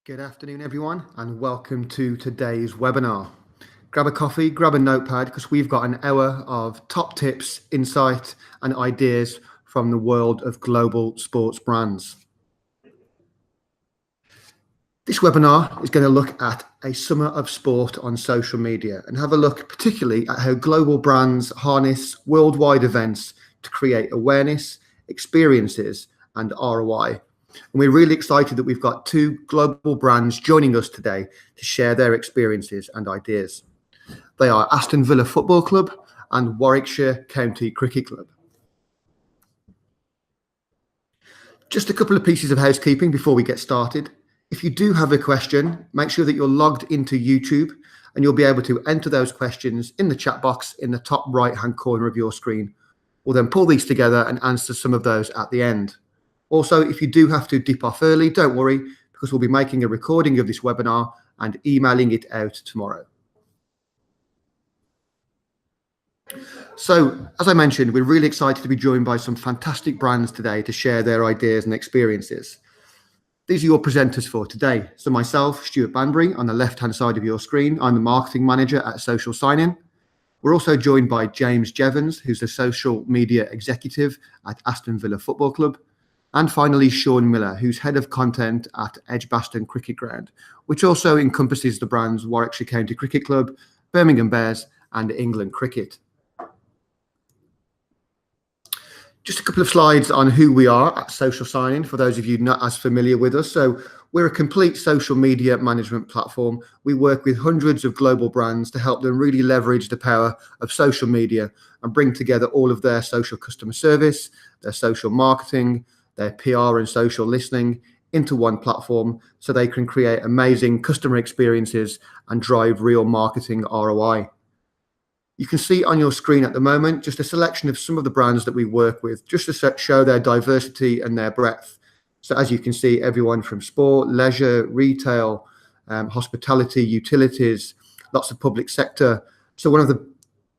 Good afternoon, everyone, and welcome to today's webinar. Grab a coffee, grab a notepad, because we've got an hour of top tips, insight, and ideas from the world of global sports brands. This webinar is going to look at a summer of sport on social media and have a look particularly at how global brands harness worldwide events to create awareness, experiences, and ROI. And we're really excited that we've got two global brands joining us today to share their experiences and ideas. They are Aston Villa Football Club and Warwickshire County Cricket Club. Just a couple of pieces of housekeeping before we get started. If you do have a question, make sure that you're logged into YouTube and you'll be able to enter those questions in the chat box in the top right-hand corner of your screen. We'll then pull these together and answer some of those at the end. Also, if you do have to dip off early, don't worry, because we'll be making a recording of this webinar and emailing it out tomorrow. So, as I mentioned, we're really excited to be joined by some fantastic brands today to share their ideas and experiences. These are your presenters for today. So myself, Stuart Banbury, on the left-hand side of your screen. I'm the marketing manager at Social Sign-In. We're also joined by James Jevons, who's the social media executive at Aston Villa Football Club. And finally, Sean Miller, who's head of content at Edgbaston Cricket Ground, which also encompasses the brands Warwickshire County Cricket Club, Birmingham Bears, and England Cricket. Just a couple of slides on who we are at Social Sign-In, for those of you not as familiar with us. So we're a complete social media management platform. We work with hundreds of global brands to help them really leverage the power of social media and bring together all of their social customer service, their social marketing, their PR and social listening into one platform so they can create amazing customer experiences and drive real marketing ROI. You can see on your screen at the moment just a selection of some of the brands that we work with, just to show their diversity and their breadth. So as you can see, everyone from sport, leisure, retail, hospitality, utilities, lots of public sector. So one of the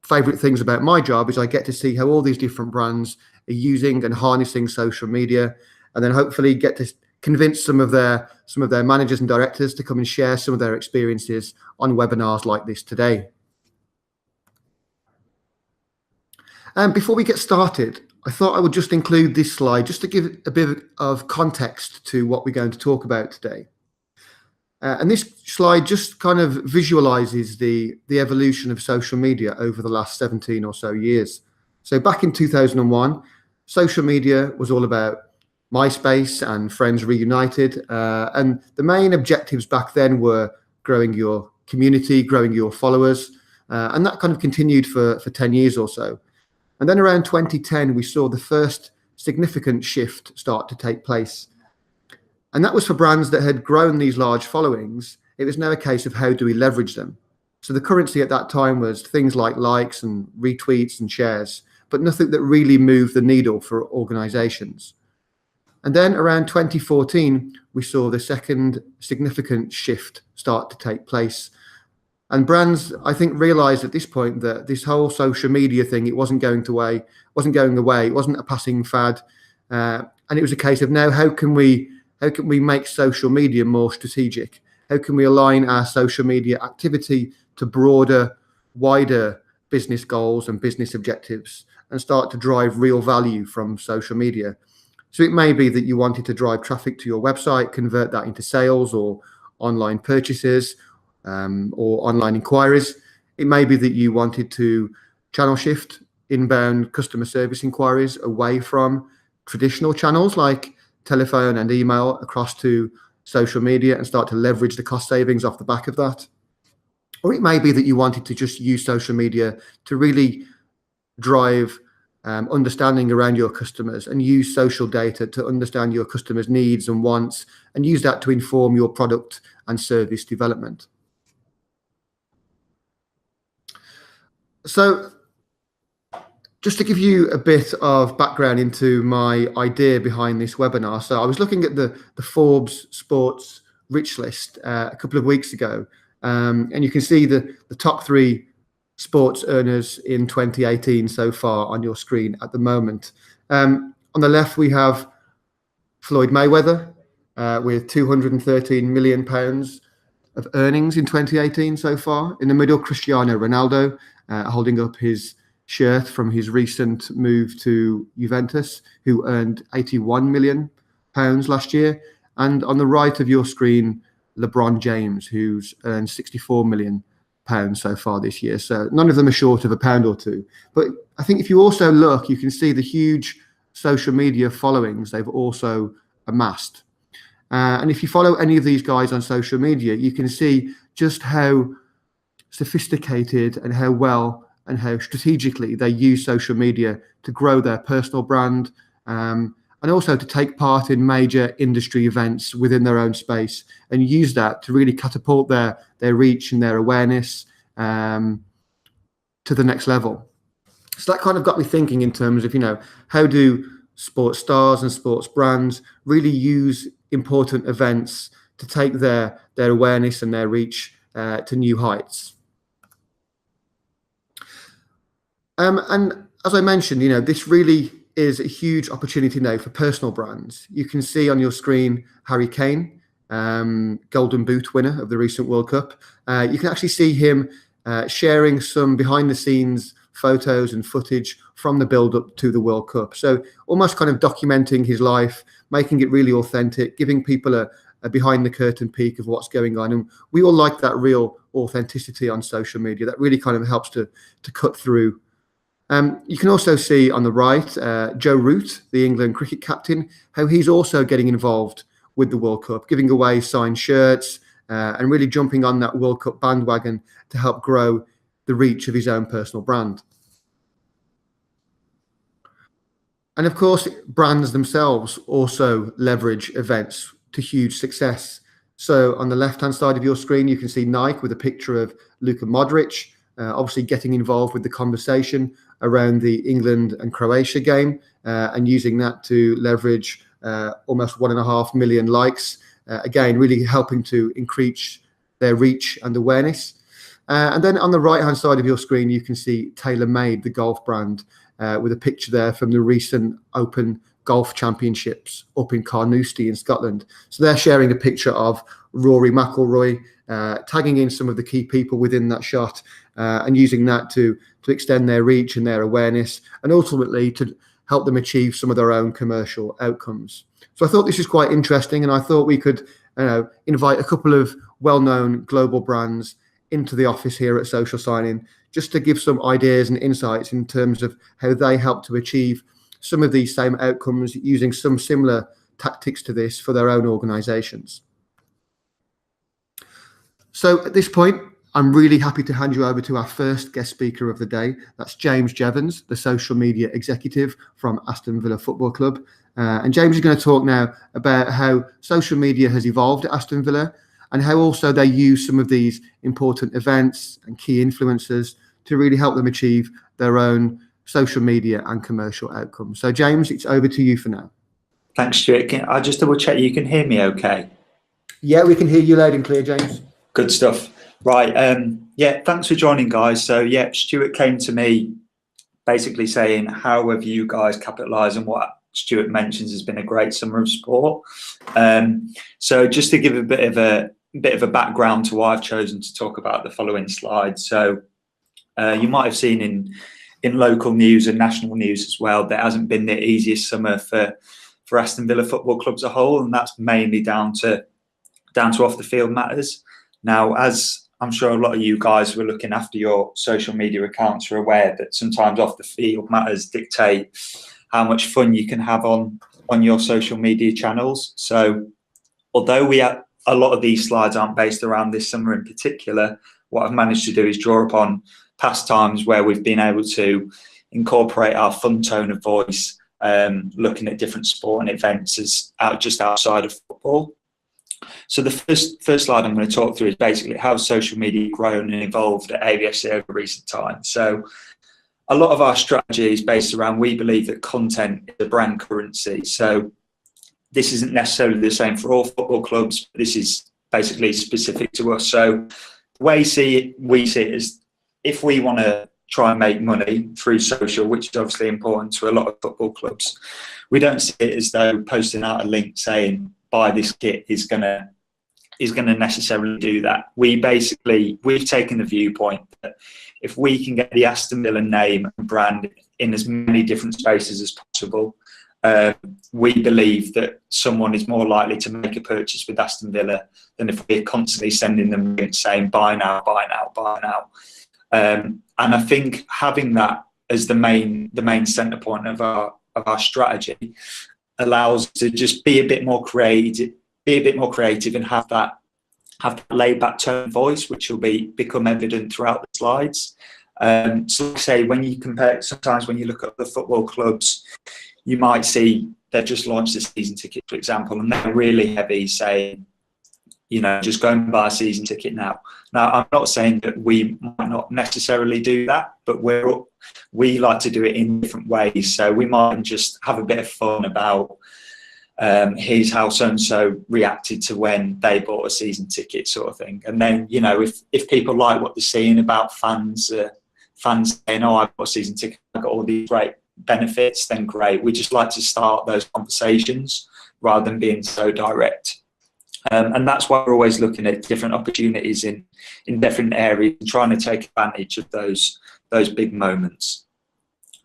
favorite things about my job is I get to see how all these different brands are using and harnessing social media, and then hopefully get to convince some of their managers and directors to come and share some of their experiences on webinars like this today. Before we get started, I thought I would just include this slide just to give a bit of context to what we're going to talk about today. And this slide just kind of visualizes the evolution of social media over the last 17 or so years. So back in 2001, social media was all about MySpace and Friends Reunited. And the main objectives back then were growing your community, growing your followers. And that kind of continued for 10 years or so. And then around 2010, we saw the first significant shift start to take place. And that was for brands that had grown these large followings. It was now a case of how do we leverage them? So the currency at that time was things like likes and retweets and shares, but nothing that really moved the needle for organizations. And then around 2014, we saw the second significant shift start to take place. And brands, I think, realized at this point that this whole social media thing, it wasn't going away, it wasn't a passing fad. And it was a case of now, how can we make social media more strategic? How can we align our social media activity to broader, wider business goals and business objectives and start to drive real value from social media? So it may be that you wanted to drive traffic to your website, convert that into sales or online purchases, or online inquiries. It may be that you wanted to channel shift inbound customer service inquiries away from traditional channels like telephone and email across to social media and start to leverage the cost savings off the back of that. Or it may be that you wanted to just use social media to really drive understanding around your customers and use social data to understand your customers' needs and wants and use that to inform your product and service development. So just to give you a bit of background into my idea behind this webinar. So I was looking at the Forbes Sports Rich List a couple of weeks ago, and you can see the top 3 sports earners in 2018 so far on your screen at the moment. On the left, we have Floyd Mayweather, with £213 million of earnings in 2018 so far. In the middle, Cristiano Ronaldo holding up his shirt from his recent move to Juventus, who earned £81 million last year. And on the right of your screen, LeBron James, who's earned £64 million so far this year. So none of them are short of a pound or two. But I think if you also look, you can see the huge social media followings they've also amassed. And if you follow any of these guys on social media, you can see just how sophisticated and how well and how strategically they use social media to grow their personal brand, and also to take part in major industry events within their own space and use that to really catapult their reach and their awareness to the next level. So that kind of got me thinking in terms of, how do sports stars and sports brands really use important events to take their awareness and their reach to new heights. And as I mentioned, this really is a huge opportunity now for personal brands. You can see on your screen Harry Kane, Golden Boot winner of the recent World Cup. You can actually see him sharing some behind the scenes photos and footage from the build up to the World Cup. So almost kind of documenting his life, making it really authentic, giving people a behind the curtain peek of what's going on. And we all like that real authenticity on social media. That really kind of helps to cut through. You can also see on the right, Joe Root, the England cricket captain, how he's also getting involved with the World Cup, giving away signed shirts and really jumping on that World Cup bandwagon to help grow the reach of his own personal brand. And of course, brands themselves also leverage events to huge success. So on the left-hand side of your screen, you can see Nike with a picture of Luka Modric, obviously getting involved with the conversation around the England and Croatia game and using that to leverage almost 1.5 million likes. Again, really helping to increase their reach and awareness. And then on the right-hand side of your screen, you can see TaylorMade, the golf brand, with a picture there from the recent Open Golf Championships up in Carnoustie in Scotland. So they're sharing a picture of Rory McIlroy, tagging in some of the key people within that shot and using that to extend their reach and their awareness and ultimately to help them achieve some of their own commercial outcomes. So I thought this is quite interesting, and I thought we could invite a couple of well-known global brands into the office here at Social Signing, just to give some ideas and insights in terms of how they help to achieve some of these same outcomes using some similar tactics to this for their own organizations. So at this point, I'm really happy to hand you over to our first guest speaker of the day. That's James Jevons, the social media executive from Aston Villa Football Club. And James is going to talk now about how social media has evolved at Aston Villa and how also they use some of these important events and key influencers to really help them achieve their own social media and commercial outcomes. So James, it's over to you for now. Thanks, Stuart. I'll just double check you can hear me okay? Yeah, we can hear you loud and clear, James. Good stuff. Right. Yeah, thanks for joining, guys. So yeah, Stuart came to me basically saying, how have you guys capitalised on what Stuart mentions has been a great summer of sport? So just to give a bit of a background to why I've chosen to talk about the following slides. So you might have seen in local news and national news as well, there hasn't been the easiest summer for Aston Villa Football Club as a whole, and that's mainly down to off the field matters. Now, as I'm sure a lot of you guys who are looking after your social media accounts are aware that sometimes off the field matters dictate how much fun you can have on your social media channels. So although a lot of these slides aren't based around this summer in particular, what I've managed to do is draw upon past times where we've been able to incorporate our fun tone of voice, looking at different sport and events just outside of football. So the first slide I'm going to talk through is basically how social media grown and evolved at AVFC over recent times. So a lot of our strategy is based around, we believe that content is a brand currency. So this isn't necessarily the same for all football clubs, but this is basically specific to us. So the way we see it is, if we want to try and make money through social, which is obviously important to a lot of football clubs, we don't see it as though posting out a link saying, buy this kit is gonna necessarily do that. We've taken the viewpoint that if we can get the Aston Villa name and brand in as many different spaces as possible, we believe that someone is more likely to make a purchase with Aston Villa than if we're constantly sending them links saying buy now, buy now, buy now. And I think having that as the main centre point of our strategy allows us to just be a bit more creative, and have that laid back tone of voice, which will become evident throughout the slides. So like I say, when you compare, sometimes when you look at the football clubs, you might see they've just launched a season ticket, for example, and they're really heavy saying, just go and buy a season ticket now. Now, I'm not saying that we might not necessarily do that, but we like to do it in different ways. So we might just have a bit of fun about here's how so-and-so reacted to when they bought a season ticket, sort of thing. And then, if people like what they're seeing about fans saying, oh, I bought a season ticket, I got all these great benefits, then great. We just like to start those conversations rather than being so direct. And that's why we're always looking at different opportunities in different areas and trying to take advantage of those big moments.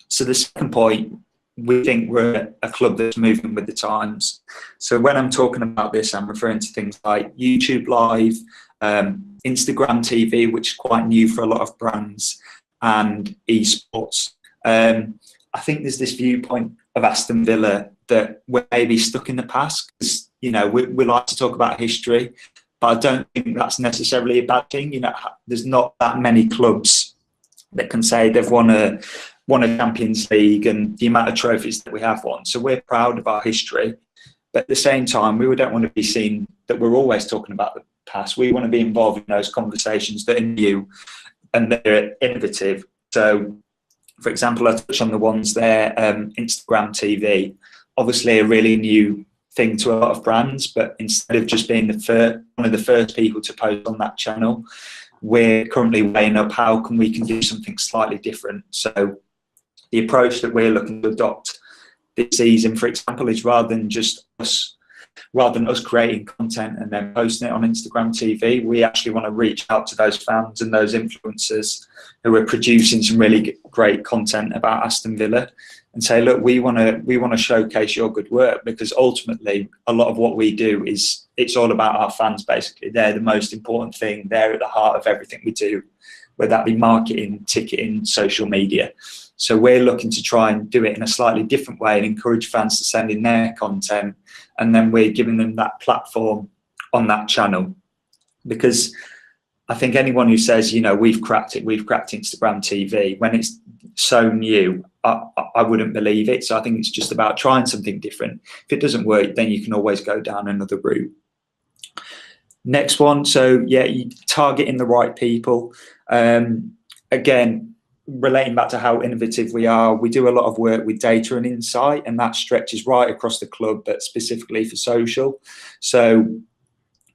So the second point, we think we're a club that's moving with the times. So when I'm talking about this, I'm referring to things like YouTube Live, Instagram TV, which is quite new for a lot of brands, and esports. I think there's this viewpoint of Aston Villa that we're maybe stuck in the past, because we like to talk about history, but I don't think that's necessarily a bad thing. There's not that many clubs that can say they've won a Champions League and the amount of trophies that we have won. So we're proud of our history, but at the same time, we don't want to be seen that we're always talking about the past. We want to be involved in those conversations that are new and they're innovative. So, for example, I touch on the ones there, Instagram TV, obviously a really new thing to a lot of brands, but instead of just being one of the first people to post on that channel, we're currently weighing up how we can do something slightly different. So the approach that we're looking to adopt this season, for example, is rather than us creating content and then posting it on Instagram TV, we actually want to reach out to those fans and those influencers who are producing some really great content about Aston Villa and say, look, we want to showcase your good work, because ultimately a lot of what we do it's all about our fans. Basically, they're the most important thing. They're at the heart of everything we do, whether that be marketing, ticketing, social media. So we're looking to try and do it in a slightly different way and encourage fans to send in their content, and then we're giving them that platform on that channel. Because I think anyone who says, we've cracked Instagram TV, when it's so new, I wouldn't believe it. So I think it's just about trying something different. If it doesn't work, then you can always go down another route. Next one, so you targeting the right people. Again, relating back to how innovative we are, we do a lot of work with data and insight, and that stretches right across the club, but specifically for social. So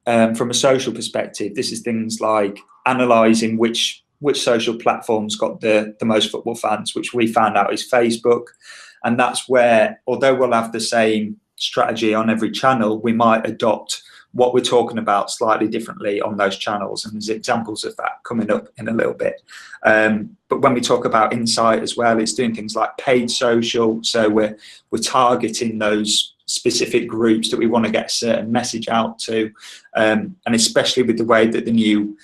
from a social perspective, this is things like analysing which social platforms got the most football fans, which we found out is Facebook. And that's where, although we'll have the same strategy on every channel, we might adopt what we're talking about slightly differently on those channels. And there's examples of that coming up in a little bit. But when we talk about insight as well, it's doing things like paid social. So we're targeting those specific groups that we want to get a certain message out to. And especially with the way that the new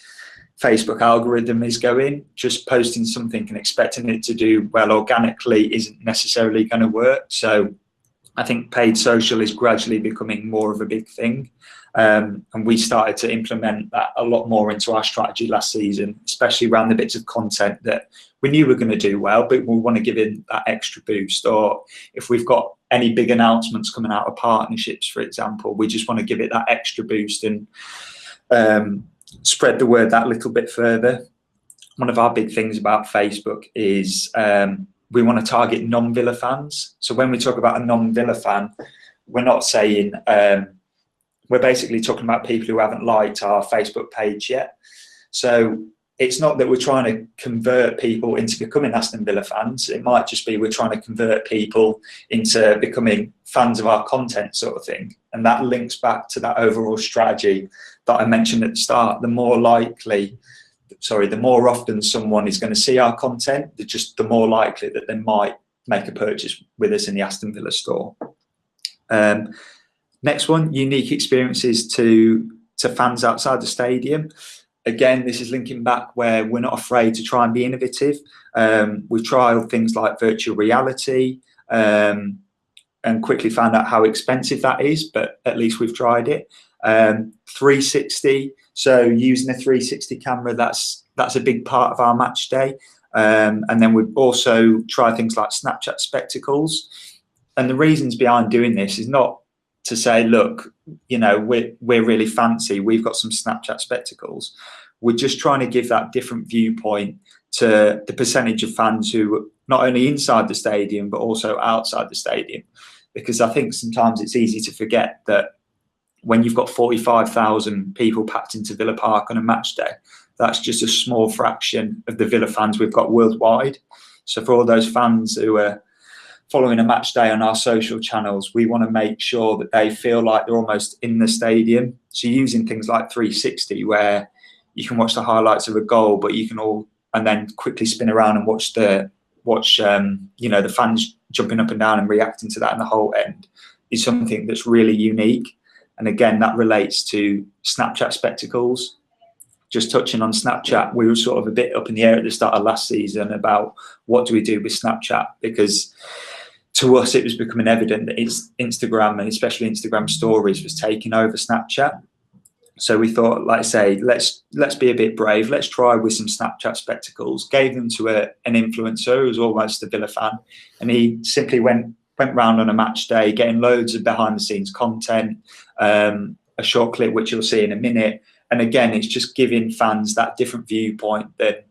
Facebook algorithm is going, just posting something and expecting it to do well organically isn't necessarily going to work. So I think paid social is gradually becoming more of a big thing. And we started to implement that a lot more into our strategy last season, especially around the bits of content that we knew were going to do well, but we want to give it that extra boost. Or if we've got any big announcements coming out of partnerships, for example, we just want to give it that extra boost and spread the word that little bit further. One of our big things about Facebook is we want to target non-Villa fans. So when we talk about a non-Villa fan, we're not saying, we're basically talking about people who haven't liked our Facebook page yet. So it's not that we're trying to convert people into becoming Aston Villa fans. It might just be we're trying to convert people into becoming fans of our content, sort of thing. And that links back to that overall strategy that I mentioned at the start. The more often someone is going to see our content, the more likely that they might make a purchase with us in the Aston Villa store. Next one, unique experiences to fans outside the stadium. Again, this is linking back where we're not afraid to try and be innovative. We've trialed things like virtual reality and quickly found out how expensive that is, but at least we've tried it. 360, so using a 360 camera, that's a big part of our match day. And then we've also tried things like Snapchat spectacles. And the reasons behind doing this is not to say, look, we're really fancy, we've got some Snapchat spectacles. We're just trying to give that different viewpoint to the percentage of fans who are not only inside the stadium, but also outside the stadium. Because I think sometimes it's easy to forget that when you've got 45,000 people packed into Villa Park on a match day, that's just a small fraction of the Villa fans we've got worldwide. So for all those fans who are following a match day on our social channels, we want to make sure that they feel like they're almost in the stadium. So using things like 360, where you can watch the highlights of a goal, but you can and then quickly spin around and watch the fans jumping up and down and reacting to that in the whole end, is something that's really unique. And again, that relates to Snapchat spectacles. Just touching on Snapchat, we were sort of a bit up in the air at the start of last season about what do we do with Snapchat, because to us it was becoming evident that it's Instagram, and especially Instagram stories, was taking over Snapchat. So we thought, like I say, let's be a bit brave. Let's try with some Snapchat spectacles. Gave them to an influencer who was almost a Villa fan, and he simply went round on a match day, getting loads of behind the scenes content, a short clip which you'll see in a minute. And again, it's just giving fans that different viewpoint that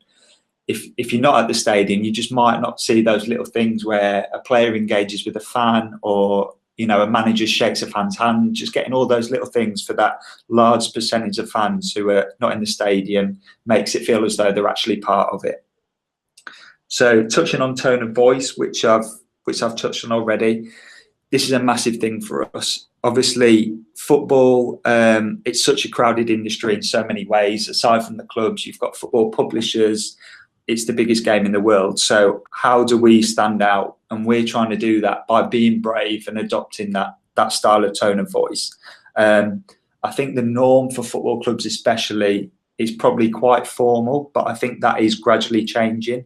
if you're not at the stadium, you just might not see those little things where a player engages with a fan, or a manager shakes a fan's hand. Just getting all those little things for that large percentage of fans who are not in the stadium makes it feel as though they're actually part of it. So touching on tone of voice, which I've touched on already, this is a massive thing for us. Obviously, football, it's such a crowded industry in so many ways. Aside from the clubs, you've got football publishers. It's the biggest game in the world. So how do we stand out? And we're trying to do that by being brave and adopting that style of tone of voice. I think the norm for football clubs especially is probably quite formal, but I think that is gradually changing.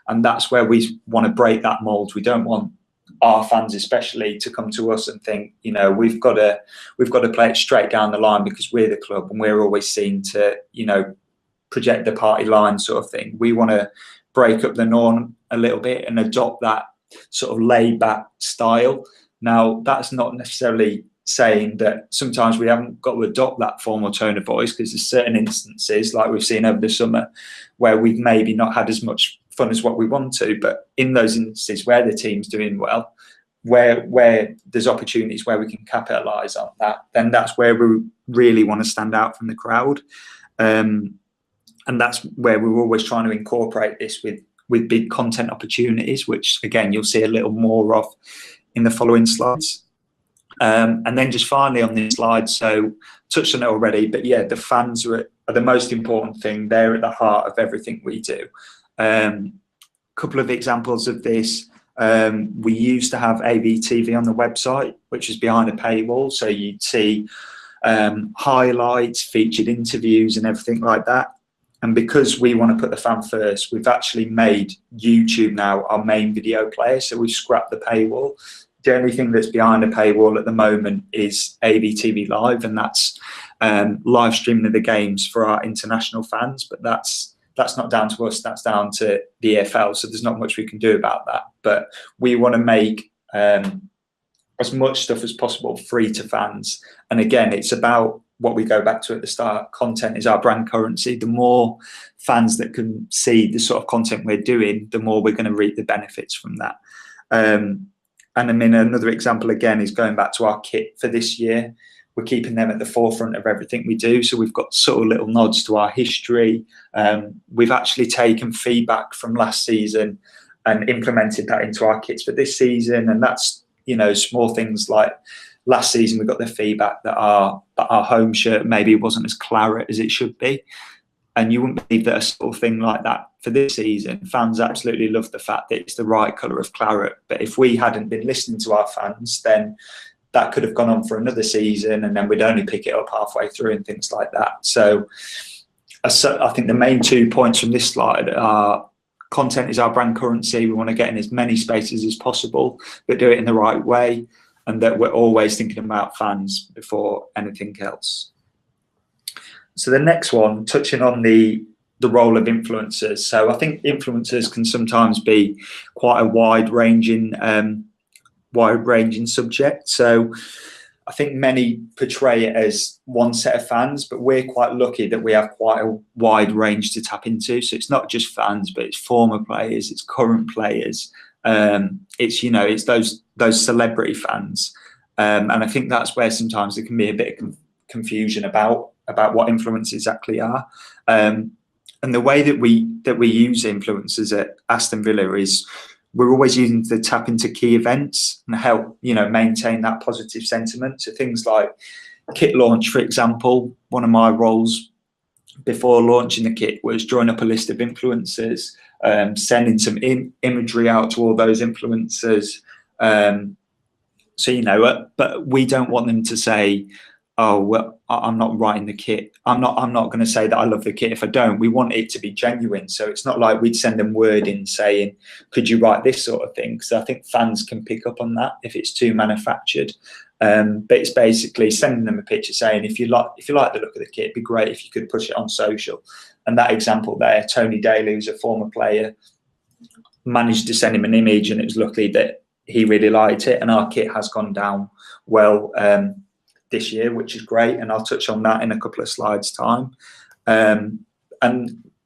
And that's where we want to break that mold. We don't want our fans especially to come to us and think, we've got to play it straight down the line because we're the club and we're always seen to, project the party line sort of thing. We want to break up the norm a little bit and adopt that sort of laid back style. Now, that's not necessarily saying that sometimes we haven't got to adopt that formal tone of voice, because there's certain instances like we've seen over the summer where we've maybe not had as much fun as what we want to, but in those instances where the team's doing well, where there's opportunities where we can capitalize on that, then that's where we really want to stand out from the crowd. And that's where we're always trying to incorporate this with big content opportunities, which again you'll see a little more of in the following slides. And then just finally on this slide, so touched on it already, but yeah, the fans are the most important thing. They're at the heart of everything we do. Couple of examples of this. We used to have AVTV on the website, which is behind a paywall, so you'd see highlights, featured interviews and everything like that. And because we want to put the fan first, we've actually made YouTube now our main video player, so we've scrapped the paywall. The only thing that's behind a paywall at the moment is AVTV Live, and that's live streaming of the games for our international fans, but that's not down to us, that's down to the EFL, so there's not much we can do about that. But we want to make as much stuff as possible free to fans. And again, it's about what we go back to at the start. Content is our brand currency. The more fans that can see the sort of content we're doing, the more we're going to reap the benefits from that. And I mean, another example again is going back to our kit for this year. we're keeping them at the forefront of everything we do. So we've got sort of little nods to our history. We've actually taken feedback from last season and implemented that into our kits for this season. And that's, you know, small things like last season we got the feedback that our home shirt maybe wasn't as claret as it should be. And you wouldn't believe that a sort of thing like that for this season, fans absolutely love the fact that it's the right colour of claret. But if we hadn't been listening to our fans, then that could have gone on for another season, and then we'd only pick it up halfway through and things like that. So I think the main 2 points from this slide are content is our brand currency. We want to get in as many spaces as possible, but do it in the right way, and that we're always thinking about fans before anything else. So the next one, touching on the role of influencers. So I think influencers can sometimes be quite a wide-ranging subject. So I think many portray it as one set of fans, but we're quite lucky that we have quite a wide range to tap into. So it's not just fans, but it's former players, it's current players, it's, you know, it's those celebrity fans, and I think that's where sometimes there can be a bit of confusion about what influencers exactly are. And the way that we use influencers at Aston Villa is we're always using to tap into key events and help, you know, maintain that positive sentiment. So things like kit launch, for example. One of my roles before launching the kit was drawing up a list of influencers, sending some imagery out to all those influencers. So, you know, but we don't want them to say, oh, well, I'm not writing the kit. I'm not going to say that I love the kit if I don't. We want it to be genuine. So it's not like we'd send them word in saying, could you write this sort of thing? So I think fans can pick up on that if it's too manufactured. But it's basically sending them a picture saying, if you like the look of the kit, it'd be great if you could push it on social. And that example there, Tony Daly, who's a former player, managed to send him an image, and it was lucky that he really liked it. And our kit has gone down well this year, which is great, and I'll touch on that in a couple of slides time. And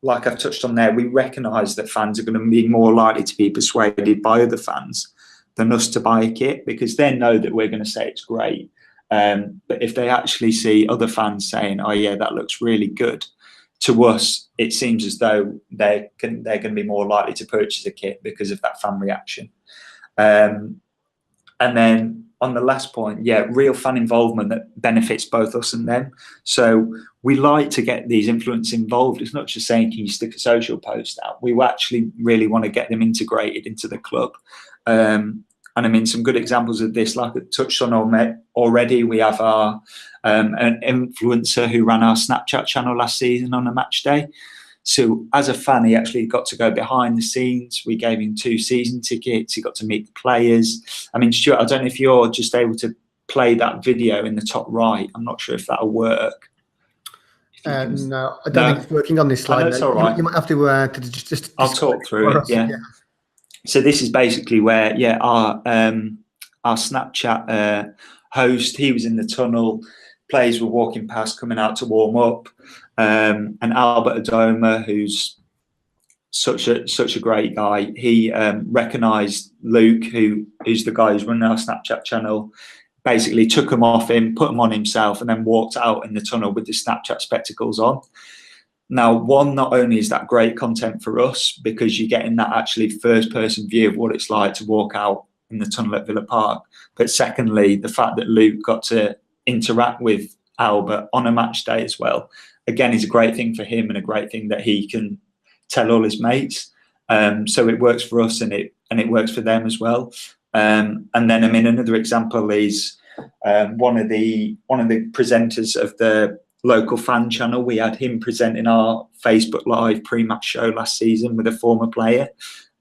like I've touched on there, we recognise that fans are going to be more likely to be persuaded by other fans than us to buy a kit, because they know that we're going to say it's great. But if they actually see other fans saying, oh yeah, that looks really good, to us it seems as though they're going to be more likely to purchase a kit because of that fan reaction. And then on the last point, yeah, real fan involvement that benefits both us and them. So we like to get these influencers involved. It's not just saying, can you stick a social post out? We actually really want to get them integrated into the club. And I mean, some good examples of this, like I touched on already, we have our an influencer who ran our Snapchat channel last season on a match day. So as a fan, he actually got to go behind the scenes. We gave him 2 season tickets. He got to meet the players. I mean, Stuart, I don't know if you're just able to play that video in the top right. I'm not sure if that'll work. No, I don't think it's working on this slide. That's all right. You might have to just I'll talk through it. Yeah. So this is basically where, yeah, our Snapchat host, he was in the tunnel. Players were walking past, coming out to warm up. And Albert Adoma, who's such a great guy, he recognised Luke, who's the guy who's running our Snapchat channel, basically took him off him, put him on himself, and then walked out in the tunnel with the Snapchat spectacles on. Now, one, not only is that great content for us, because you're getting that actually first-person view of what it's like to walk out in the tunnel at Villa Park, but secondly, the fact that Luke got to interact with Albert on a match day as well, again, is a great thing for him and a great thing that he can tell all his mates. So it works for us and it works for them as well. And then, I mean, another example is one of the presenters of the local fan channel. We had him presenting our Facebook Live pre-match show last season with a former player.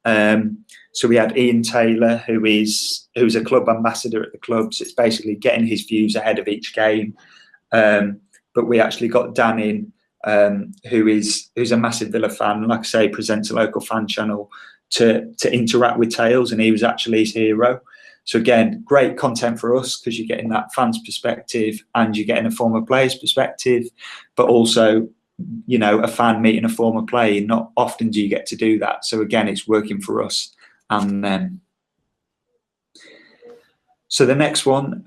So we had Ian Taylor, who's a club ambassador at the club. So it's basically getting his views ahead of each game. But we actually got Dan in, who's a massive Villa fan, like I say, presents a local fan channel to interact with Tails, and he was actually his hero. So again, great content for us, because you're getting that fan's perspective and you're getting a former player's perspective, but also, you know, a fan meeting a former player. Not often do you get to do that. So again, it's working for us and them. So the next one,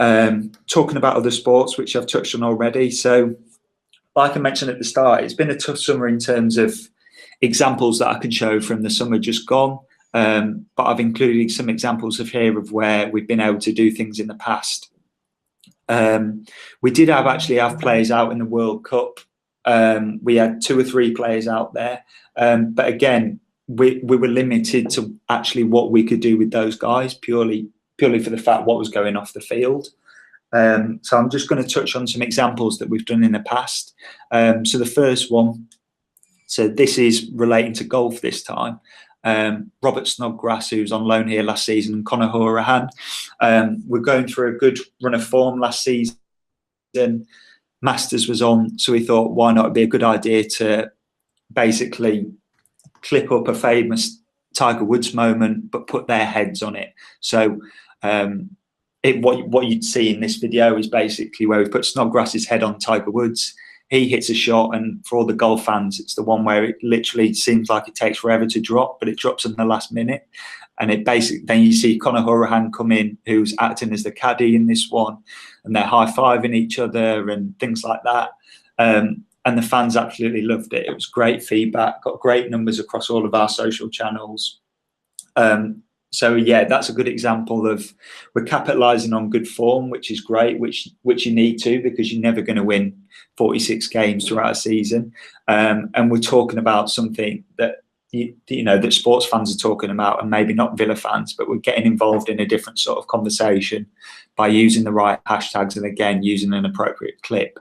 talking about other sports, which I've touched on already. So like I mentioned at the start, it's been a tough summer in terms of examples that I can show from the summer just gone. But I've included some examples of here of where we've been able to do things in the past. We did actually have players out in the World Cup. We had 2 or 3 players out there. But again, we were limited to actually what we could do with those guys purely for the fact what was going off the field. So I'm just going to touch on some examples that we've done in the past. So the first one, so this is relating to golf this time. Robert Snodgrass, who was on loan here last season, and Conor Hourihane. We're going through a good run of form last season. Masters was on, so we thought, why not? It'd be a good idea to basically clip up a famous Tiger Woods moment, but put their heads on it. So what you'd see in this video is basically where we put Snodgrass's head on Tiger Woods. He hits a shot, and for all the golf fans, it's the one where it literally seems like it takes forever to drop, but it drops in the last minute. And it basically, then you see Conor Hourihane come in, who's acting as the caddy in this one, and they're high-fiving each other and things like that. And the fans absolutely loved it. It was great feedback, got great numbers across all of our social channels. So yeah, that's a good example of we're capitalizing on good form, which is great, which you need to, because you're never going to win 46 games throughout a season. And we're talking about something that you know that sports fans are talking about, and maybe not Villa fans, but we're getting involved in a different sort of conversation by using the right hashtags and again using an appropriate clip.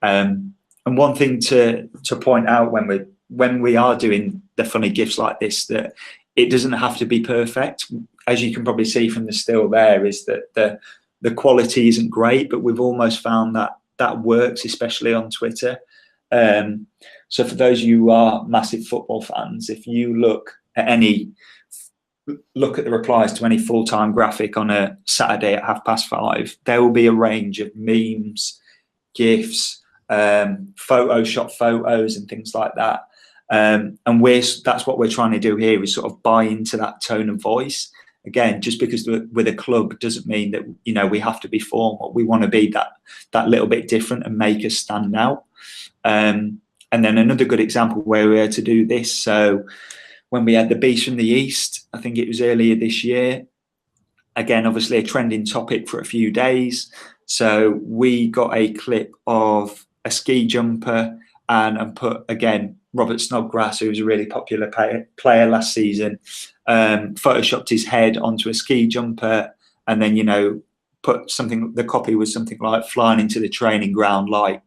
And one thing to point out when we are doing the funny gifs like this, that it doesn't have to be perfect. As you can probably see from the still there, is that the quality isn't great, but we've almost found that works, especially on Twitter. So for those of you who are massive football fans, if you look at the replies to any full-time graphic on a Saturday at 5:30, there will be a range of memes, GIFs, Photoshop photos and things like that. And that's what we're trying to do here, is sort of buy into that tone of voice. Again, just because we're a club doesn't mean that, you know, we have to be formal. We want to be that little bit different and make us stand out. And then another good example where we had to do this. So when we had the Beast from the East, I think it was earlier this year, again, obviously a trending topic for a few days. So we got a clip of a ski jumper and put, again, Robert Snodgrass, who was a really popular player last season, photoshopped his head onto a ski jumper, and then, you know, put something, the copy was something like flying into the training ground like ...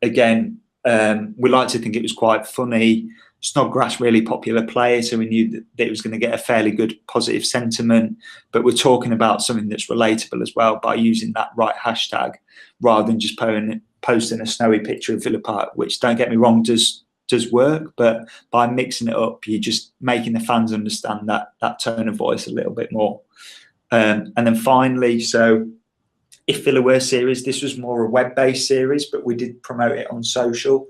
Again, we like to think it was quite funny. Snodgrass, really popular player, so we knew that it was going to get a fairly good positive sentiment, but we're talking about something that's relatable as well by using that right hashtag rather than just posting a snowy picture of Villa Park, which, don't get me wrong, does work, but by mixing it up, you're just making the fans understand that tone of voice a little bit more. And then finally, so If Villa Were series, this was more a web-based series, but we did promote it on social.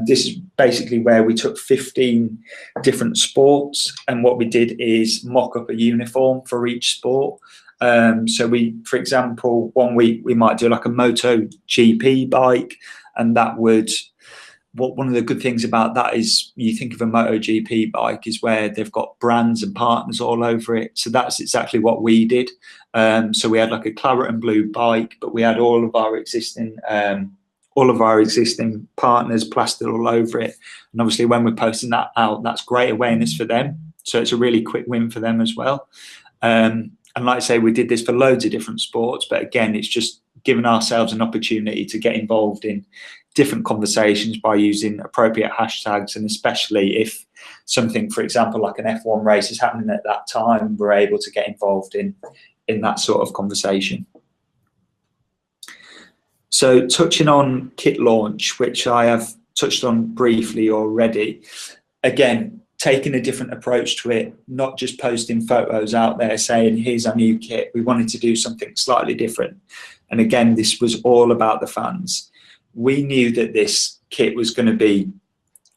This is basically where we took 15 different sports, and what we did is mock up a uniform for each sport. So for example, one week we might do like a MotoGP bike, and that would, one of the good things about that is you think of a MotoGP bike is where they've got brands and partners all over it. So that's exactly what we did. So we had like a claret and blue bike, but we had all of our existing partners plastered all over it. And obviously when we're posting that out, that's great awareness for them. So it's a really quick win for them as well. And like I say, we did this for loads of different sports, but again, it's just giving ourselves an opportunity to get involved in different conversations by using appropriate hashtags, and especially if something, for example, like an F1 race is happening at that time, we're able to get involved in that sort of conversation. So touching on kit launch, which I have touched on briefly already, again, taking a different approach to it, not just posting photos out there saying, here's our new kit. We wanted to do something slightly different. And again, this was all about the fans. We knew that this kit was going to be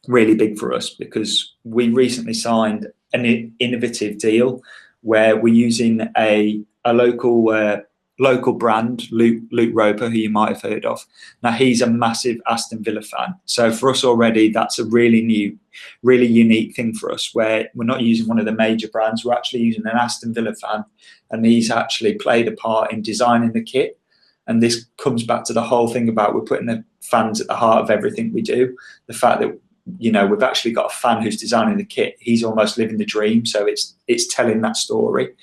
really big for us because we recently signed an innovative deal where we're using a a local brand, Luke Roper, who you might have heard of. Now he's a massive Aston Villa fan. So for us already, that's a really unique thing for us, where we're not using one of the major brands. We're actually using an Aston Villa fan, and he's actually played a part in designing the kit. And this comes back to the whole thing about we're putting the fans at the heart of everything we do. The fact that, you know, we've actually got a fan who's designing the kit. He's almost living the dream. So it's telling that story.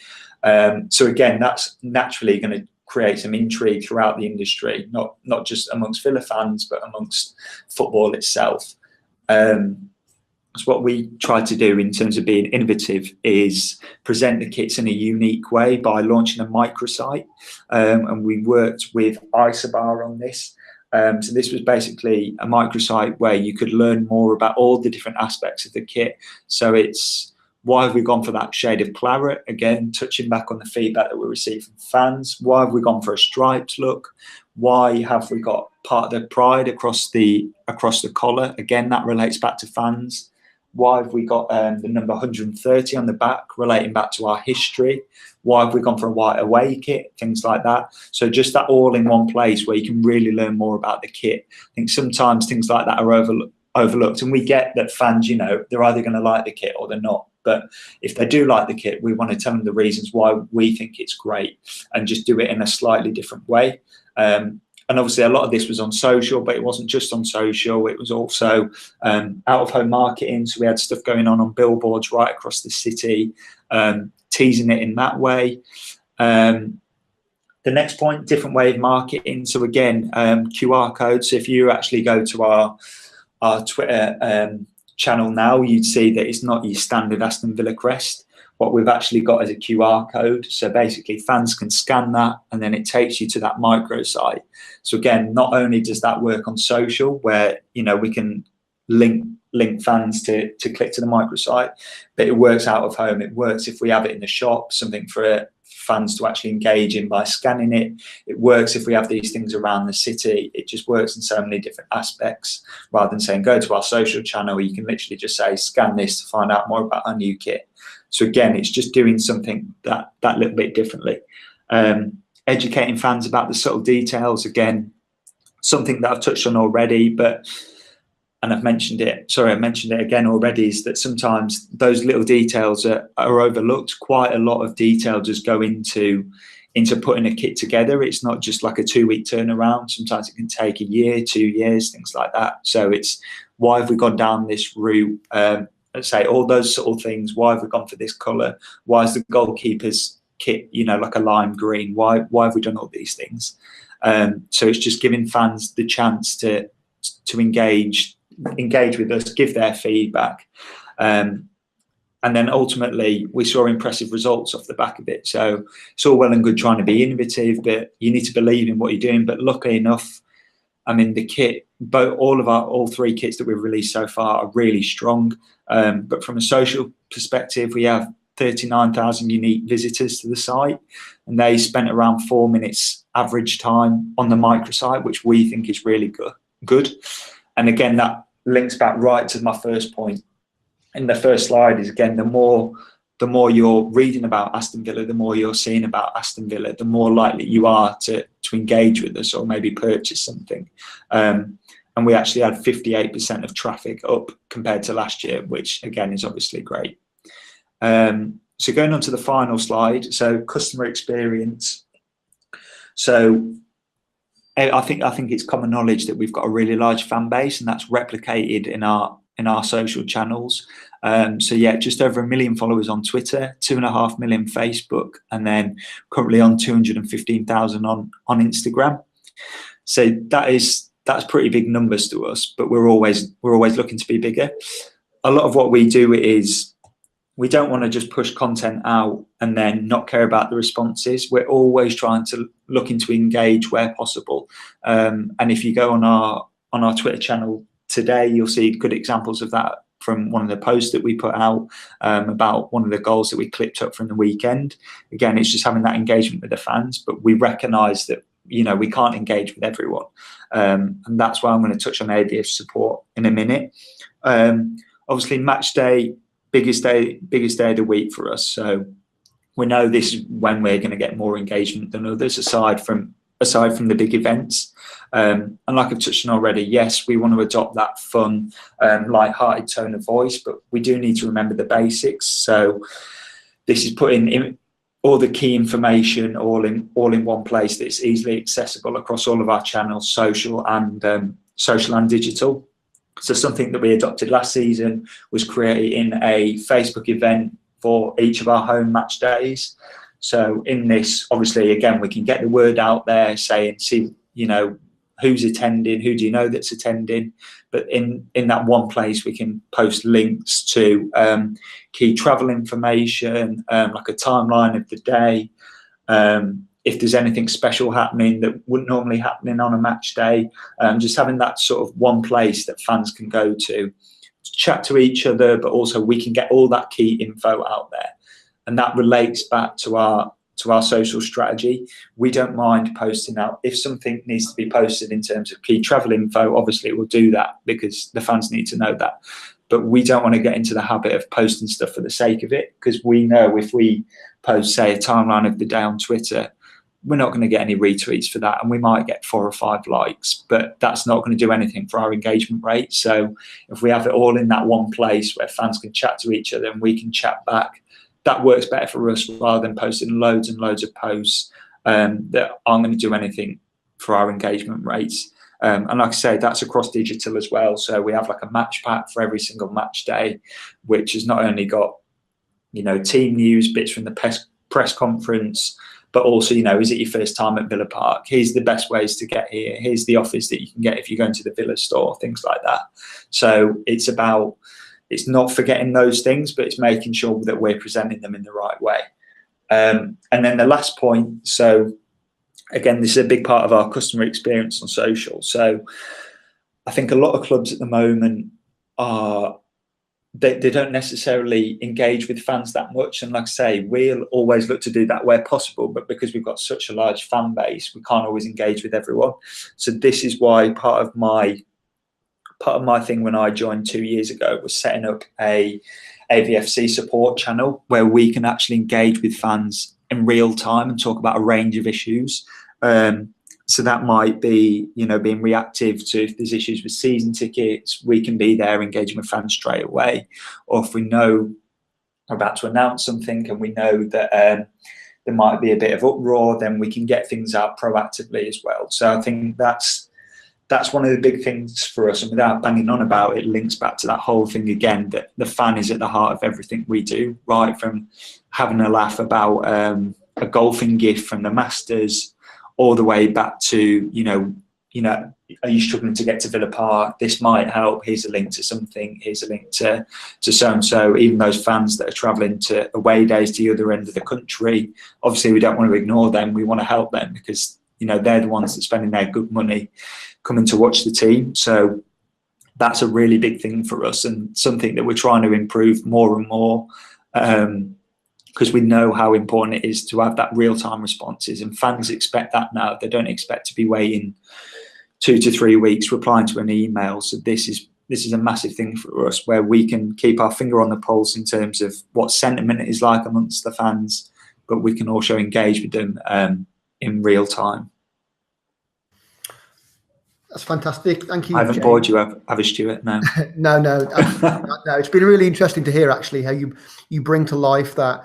So again, that's naturally going to create some intrigue throughout the industry, not just amongst Villa fans, but amongst football itself. So what we try to do in terms of being innovative is present the kits in a unique way by launching a microsite. And we worked with Isobar on this. So this was basically a microsite where you could learn more about all the different aspects of the kit. So it's, why have we gone for that shade of claret? Again, touching back on the feedback that we received from fans. Why have we gone for a striped look? Why have we got part of the pride across the collar? Again, that relates back to fans. Why have we got the number 130 on the back, relating back to our history? Why have we gone for a white away kit? Things like that. So just that all in one place where you can really learn more about the kit. I think sometimes things like that are overlooked, and we get that fans, you know, they're either going to like the kit or they're not. But if they do like the kit, we want to tell them the reasons why we think it's great, and just do it in a slightly different way. And obviously a lot of this was on social, but it wasn't just on social. It was also out-of-home marketing. So we had stuff going on billboards right across the city, teasing it in that way. The next point, different way of marketing. So again, QR codes. So if you actually go to our Twitter channel now, you'd see that it's not your standard Aston Villa crest. What we've actually got is a QR code. So basically fans can scan that, and then it takes you to that microsite. So again, not only does that work on social, where, you know, we can link fans to click to the microsite, but it works out of home. It works if we have it in the shop, something for fans to actually engage in by scanning it. It works if we have these things around the city. It just works in so many different aspects, rather than saying go to our social channel. You can literally just say scan this to find out more about our new kit. So again, it's just doing something that little bit differently. Educating fans about the subtle details, again, something that I've touched on already, and I've mentioned it, sorry, I mentioned it again already, is that sometimes those little details are overlooked. Quite a lot of detail just go into putting a kit together. It's not just like a 2-week turnaround. Sometimes it can take a year, 2 years, things like that. So it's, why have we gone down this route? Let's say all those sort of things. Why have we gone for this colour? Why is the goalkeeper's kit, you know, like a lime green? Why have we done all these things? So it's just giving fans the chance to engage with us, give their feedback, and then ultimately we saw impressive results off the back of it. So it's all well and good trying to be innovative, but you need to believe in what you're doing. But luckily enough, I mean, the kit, all 3 kits that we've released so far are really strong. But from a social perspective, we have 39,000 unique visitors to the site, and they spent around 4 minutes average time on the microsite, which we think is really good. And again, that links back right to my first point in the first slide, is again, the more you're reading about Aston Villa, the more you're seeing about Aston Villa, the more likely you are to engage with us or maybe purchase something. And we actually had 58% of traffic up compared to last year, which again is obviously great. So going on to the final slide, so customer experience. So I think it's common knowledge that we've got a really large fan base, and that's replicated in our social channels. So yeah, just over 1 million followers on Twitter, 2.5 million Facebook, and then currently on 215,000 on Instagram. So that's pretty big numbers to us, but we're always looking to be bigger. A lot of what we do is, we don't want to just push content out and then not care about the responses. We're always looking to engage where possible. And if you go on our Twitter channel today, you'll see good examples of that from one of the posts that we put out about one of the goals that we clipped up from the weekend. Again, it's just having that engagement with the fans, but we recognise that, you know, we can't engage with everyone. And that's why I'm going to touch on AVF support in a minute. Obviously, match day, biggest day of the week for us. So we know this is when we're going to get more engagement than others, aside from the big events. And like I've touched on already, yes, we want to adopt that fun, light-hearted tone of voice, but we do need to remember the basics. So this is putting in all the key information all in one place that's easily accessible across all of our channels, social and digital. So something that we adopted last season was creating a Facebook event for each of our home match days. So in this, obviously, again, we can get the word out there saying, see, you know, who's attending, who do you know that's attending. But in that one place, we can post links to key travel information, like a timeline of the day. If there's anything special happening that wouldn't normally happen on a match day, just having that sort of one place that fans can go to chat to each other, but also we can get all that key info out there. And that relates back to our social strategy. We don't mind posting out. If something needs to be posted in terms of key travel info, obviously we'll do that because the fans need to know that. But we don't want to get into the habit of posting stuff for the sake of it, because we know if we post, say, a timeline of the day on Twitter, we're not going to get any retweets for that, and we might get 4 or 5 likes, but that's not going to do anything for our engagement rate. So if we have it all in that one place where fans can chat to each other and we can chat back, that works better for us rather than posting loads and loads of posts that aren't going to do anything for our engagement rates. And like I say, that's across digital as well. So we have like a match pack for every single match day, which has not only got, you know, team news, bits from the press conference, but also, you know, is it your first time at Villa Park? Here's the best ways to get here. Here's the offers that you can get if you go into the Villa store, things like that. So it's not forgetting those things, but it's making sure that we're presenting them in the right way. And then the last point, so again, this is a big part of our customer experience on social. So I think a lot of clubs at the moment they don't necessarily engage with fans that much. And like I say, we'll always look to do that where possible, but because we've got such a large fan base, we can't always engage with everyone. So this is why part of my thing when I joined 2 years ago was setting up a AVFC support channel where we can actually engage with fans in real time and talk about a range of issues. So that might be, you know, being reactive to if there's issues with season tickets, we can be there engaging with fans straight away. Or if we know we're about to announce something and we know that there might be a bit of uproar, then we can get things out proactively as well. So I think that's one of the big things for us. And without banging on about it, links back to that whole thing again, that the fan is at the heart of everything we do, right from having a laugh about a golfing gift from the Masters, all the way back to, you know, are you struggling to get to Villa Park? This might help. Here's a link to something. Here's a link to so-and-so. Even those fans that are travelling to away days to the other end of the country, obviously we don't want to ignore them. We want to help them because, you know, they're the ones that are spending their good money coming to watch the team. So that's a really big thing for us and something that we're trying to improve more and more. Because we know how important it is to have that real-time responses, and fans expect that now. They don't expect to be waiting 2 to 3 weeks replying to an email. So this is a massive thing for us, where we can keep our finger on the pulse in terms of what sentiment is like amongst the fans, but we can also engage with them in real time. That's fantastic. Thank you. I haven't bored you, have I, Stuart? No. No. It's been really interesting to hear actually how you bring to life that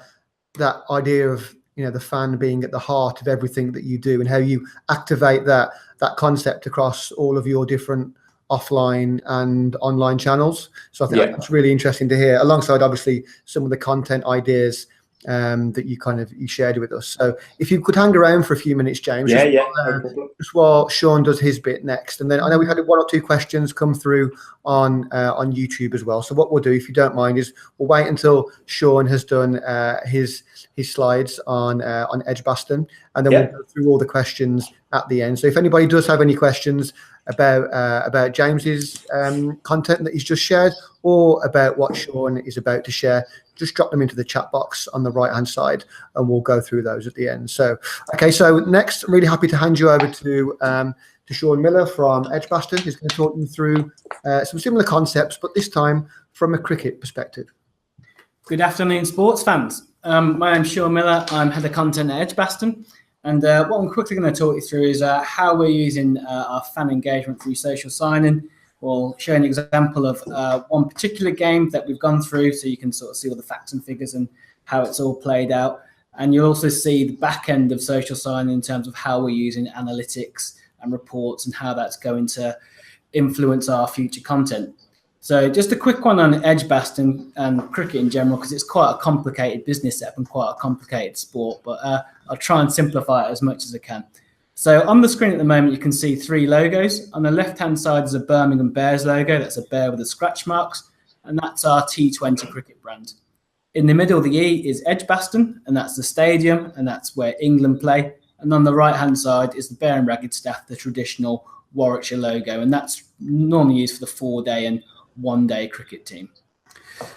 idea of, you know, the fan being at the heart of everything that you do, and how you activate that concept across all of your different offline and online channels. So I think that's really interesting to hear, alongside obviously some of the content ideas that you shared with us. So if you could hang around for a few minutes, James, just while Sean does his bit next, and then I know we've had 1 or 2 questions come through on YouTube as well. So what we'll do, if you don't mind, is we'll wait until Sean has done his slides on Edgbaston, and then we'll go through all the questions at the end. So if anybody does have any questions about James's content that he's just shared, or about what Sean is about to share, just drop them into the chat box on the right hand side and we'll go through those at the end. So next, I'm really happy to hand you over to Sean Miller from Edgbaston, who's going to talk you through some similar concepts, but this time from a cricket perspective. Good afternoon, sports fans. My name's Sean Miller. I'm head of content at Edgbaston. And what I'm quickly going to talk you through is how we're using our fan engagement through social signing. We'll show an example of one particular game that we've gone through, so you can sort of see all the facts and figures and how it's all played out. And you'll also see the back end of social signing in terms of how we're using analytics and reports and how that's going to influence our future content. So just a quick one on Edgbaston and cricket in general, because it's quite a complicated business setup and quite a complicated sport, but I'll try and simplify it as much as I can. So on the screen at the moment, you can see 3 logos. On the left-hand side is a Birmingham Bears logo. That's a bear with the scratch marks, and that's our T20 cricket brand. In the middle of the E is Edgbaston, and that's the stadium, and that's where England play. And on the right-hand side is the Bear and Ragged Staff, the traditional Warwickshire logo, and that's normally used for the 4-day and 1-day cricket team.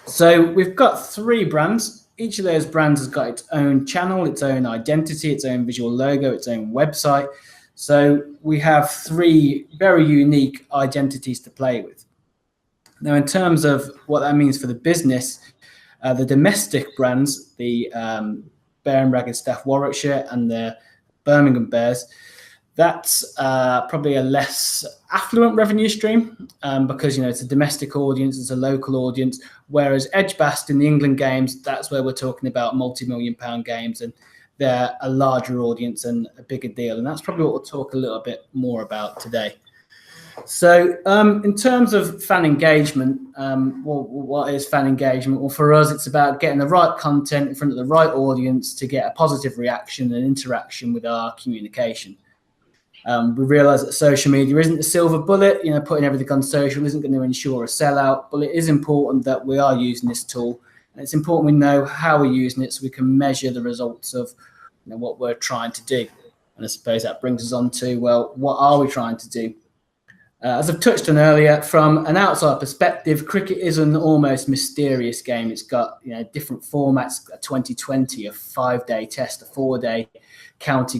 So we've got 3 brands. Each of those brands has got its own channel, its own identity, its own visual logo, its own website. So we have 3 very unique identities to play with. Now, in terms of what that means for the business, the domestic brands, the Bear and Ragged Staff Warwickshire and the Birmingham Bears, that's probably a less affluent revenue stream because, it's a domestic audience, it's a local audience, whereas Edgbaston, the England games, that's where we're talking about multi-million-pound games, and they're a larger audience and a bigger deal. And that's probably what we'll talk a little bit more about today. So in terms of fan engagement, what is fan engagement? Well, for us, it's about getting the right content in front of the right audience to get a positive reaction and interaction with our communication. We realise that social media isn't the silver bullet. Putting everything on social isn't going to ensure a sellout, but it is important that we are using this tool, and it's important we know how we're using it so we can measure the results of what we're trying to do. And I suppose that brings us on to, well, what are we trying to do? As I've touched on earlier, from an outside perspective, cricket is an almost mysterious game. It's got different formats: a 2020, a 5-day test, a 4-day county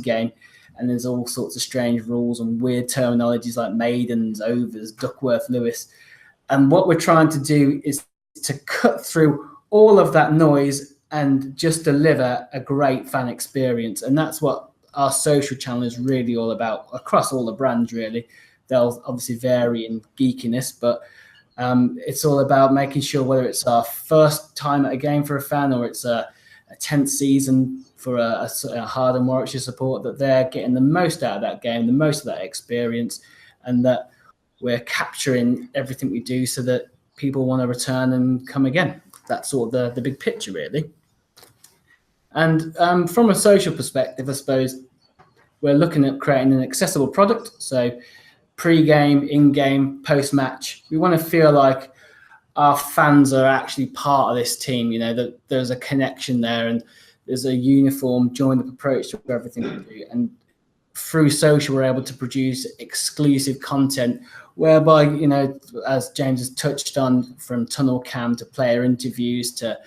game. And there's all sorts of strange rules and weird terminologies like maidens, overs, Duckworth Lewis. And what we're trying to do is to cut through all of that noise and just deliver a great fan experience. And that's what our social channel is really all about across all the brands, really. They'll obviously vary in geekiness, but it's all about making sure whether it's our first time at a game for a fan or it's a 10th season for a Harden Warwickshire support, that they're getting the most out of that game, the most of that experience, and that we're capturing everything we do so that people want to return and come again. That's sort of the big picture, really. And from a social perspective, I suppose we're looking at creating an accessible product. So pre-game, in-game, post-match, we want to feel like our fans are actually part of this team, that there's a connection there and there's a uniform, joined-up approach to everything we do. And through social, we're able to produce exclusive content whereby, as James has touched on, from tunnel cam to player interviews to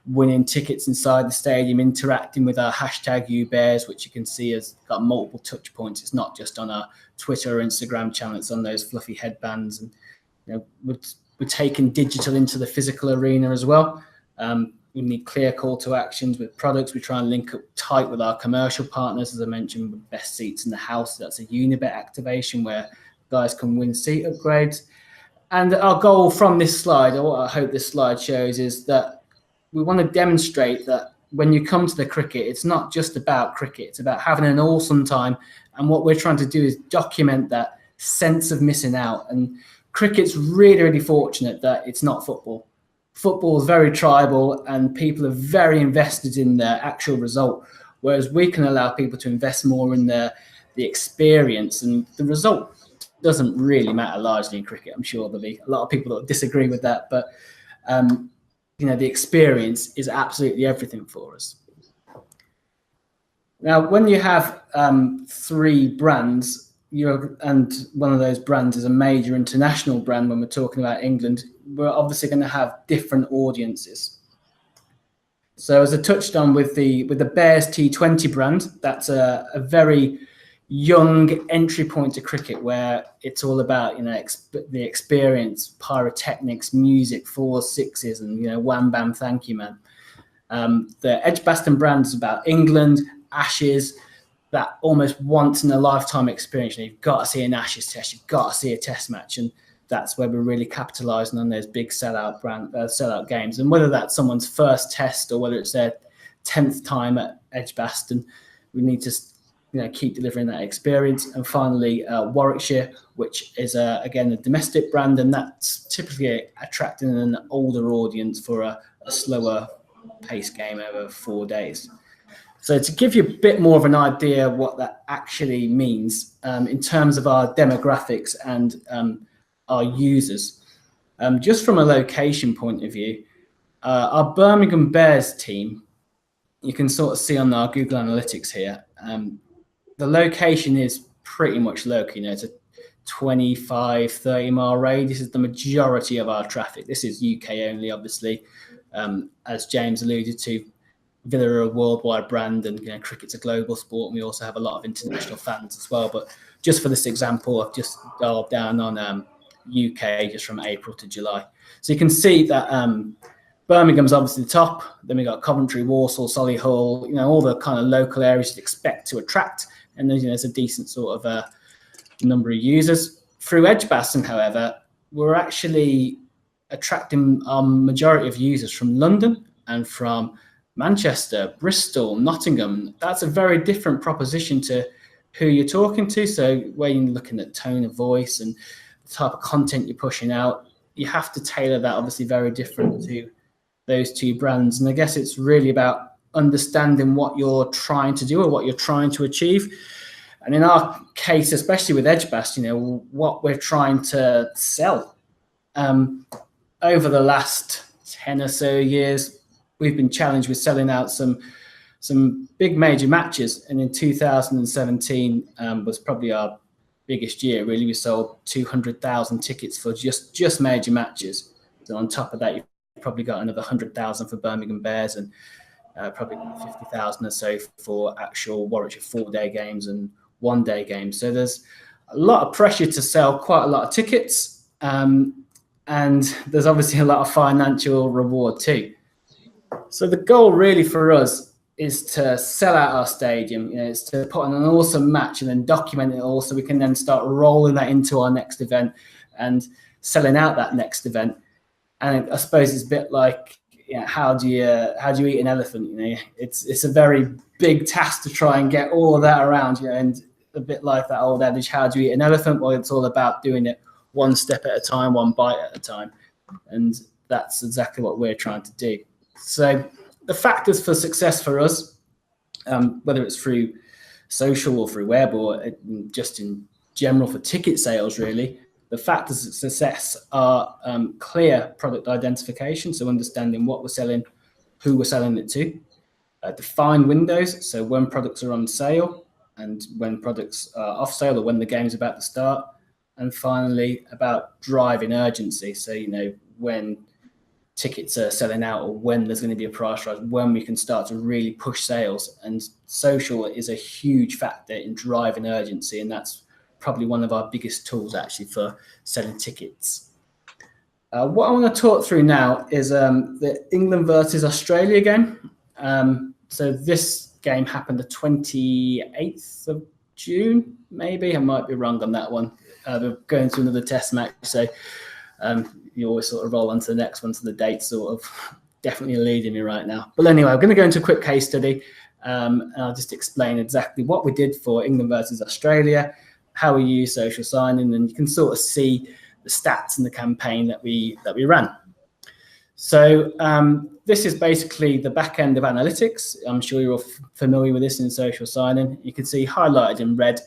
winning tickets inside the stadium, interacting with our hashtag #UBears, which you can see has got multiple touch points. It's not just on our Twitter or Instagram channel, it's on those fluffy headbands. And we're taking digital into the physical arena as well. We need clear call to actions with products. We try and link up tight with our commercial partners, as I mentioned, with Best Seats in the House. That's a Unibet activation where guys can win seat upgrades. And our goal from this slide, or what I hope this slide shows, is that we want to demonstrate that when you come to the cricket, it's not just about cricket. It's about having an awesome time. And what we're trying to do is document that sense of missing out. And cricket's really, really fortunate that it's not football. Football is very tribal and people are very invested in their actual result, whereas we can allow people to invest more in the experience, and the result doesn't really matter largely in cricket. I'm sure there'll be a lot of people that disagree with that, but the experience is absolutely everything for us. Now, when you have 3 brands, and one of those brands is a major international brand, when we're talking about England, we're obviously going to have different audiences. So as I touched on with the Bears T20 brand, that's a very young entry point to cricket, where it's all about the experience, pyrotechnics, music, 4s, 6s, and wham bam, thank you, man. The Edgbaston brand is about England, Ashes, that almost once in a lifetime experience. You've got to see an Ashes test, you've got to see a test match, and that's where we're really capitalising on those big sellout games. And whether that's someone's first test or whether it's their 10th time at Edgbaston, we need to keep delivering that experience. And finally, Warwickshire, which is again a domestic brand, and that's typically attracting an older audience for a slower pace game over 4 days. So to give you a bit more of an idea of what that actually means in terms of our demographics and our users, just from a location point of view, our Birmingham Bears team, you can sort of see on our Google Analytics here, the location is pretty much local. It's a 25, 30 mile radius is the majority of our traffic. This is UK only, obviously. As James alluded to, Villa are a worldwide brand, and cricket's a global sport, and we also have a lot of international fans as well. But just for this example, I've just dialed down on UK just from April to July. So you can see that Birmingham's obviously the top. Then we got Coventry, Walsall, Solihull, all the kind of local areas you'd expect to attract. And there's a decent sort of number of users. Through Edgbaston, however, we're actually attracting our majority of users from London and from Manchester, Bristol, Nottingham. That's a very different proposition to who you're talking to. So when you're looking at tone of voice and the type of content you're pushing out, you have to tailor that obviously very different to those two brands. And I guess it's really about understanding what you're trying to do or what you're trying to achieve. And in our case, especially with Edgbaston, what we're trying to sell. Over the last 10 or so years, we've been challenged with selling out some big major matches. And in 2017 was probably our biggest year, really. We sold 200,000 tickets for just major matches. So on top of that, you've probably got another 100,000 for Birmingham Bears and probably 50,000 or so for actual Warwickshire 4-day games and 1-day games. So there's a lot of pressure to sell quite a lot of tickets. And there's obviously a lot of financial reward too. So the goal really for us is to sell out our stadium. It's to put on an awesome match and then document it all, so we can then start rolling that into our next event and selling out that next event. And I suppose it's a bit like, how do you eat an elephant? It's a very big task to try and get all of that around. And a bit like that old adage, how do you eat an elephant? Well, it's all about doing it one step at a time, one bite at a time. And that's exactly what we're trying to do. So the factors for success for us, whether it's through social or through web or just in general for ticket sales, really, the factors of success are clear product identification, so understanding what we're selling, who we're selling it to, defined windows, so when products are on sale and when products are off sale or when the game's about to start, and finally about driving urgency, so when tickets are selling out or when there's going to be a price rise, when we can start to really push sales. And social is a huge factor in driving urgency, and that's probably one of our biggest tools actually for selling tickets. What I want to talk through now is the England versus Australia game. So this game happened the 28th of June, maybe. I might be wrong on that one. We're going to another test match, so you always sort of roll on to the next one, so the date's sort of definitely eluding me right now. But anyway, I'm going to go into a quick case study, and I'll just explain exactly what we did for England versus Australia, how we use social signing, and you can sort of see the stats and the campaign that we ran. So this is basically the back end of analytics. I'm sure you're all familiar with this in social signing. You can see highlighted in red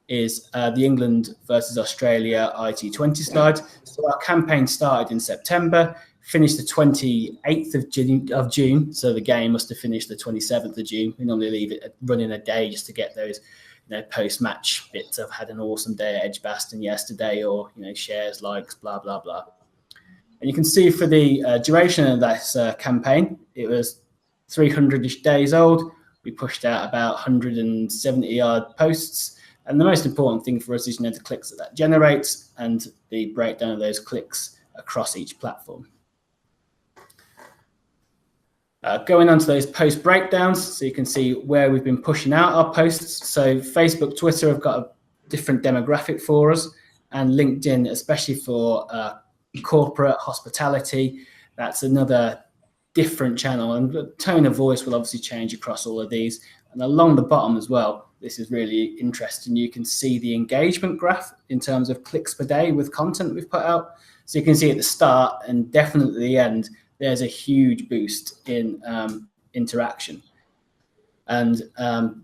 is the England versus Australia IT20 slide. So our campaign started in September, finished the 28th of June. So the game must have finished the 27th of June. We normally leave it running a day just to get those post-match bits. I've had an awesome day at Edgbaston yesterday, or shares, likes, blah blah blah. And you can see for the duration of this campaign, it was 300-ish days old. We pushed out about 170 odd posts. And the most important thing for us is the clicks that generates and the breakdown of those clicks across each platform. Going on to those post breakdowns, so you can see where we've been pushing out our posts. So Facebook, Twitter have got a different demographic for us, and LinkedIn, especially for corporate hospitality, that's another different channel, and the tone of voice will obviously change across all of these. And along the bottom as well, this is really interesting. You can see the engagement graph in terms of clicks per day with content we've put out. So you can see at the start and definitely at the end, there's a huge boost in interaction. And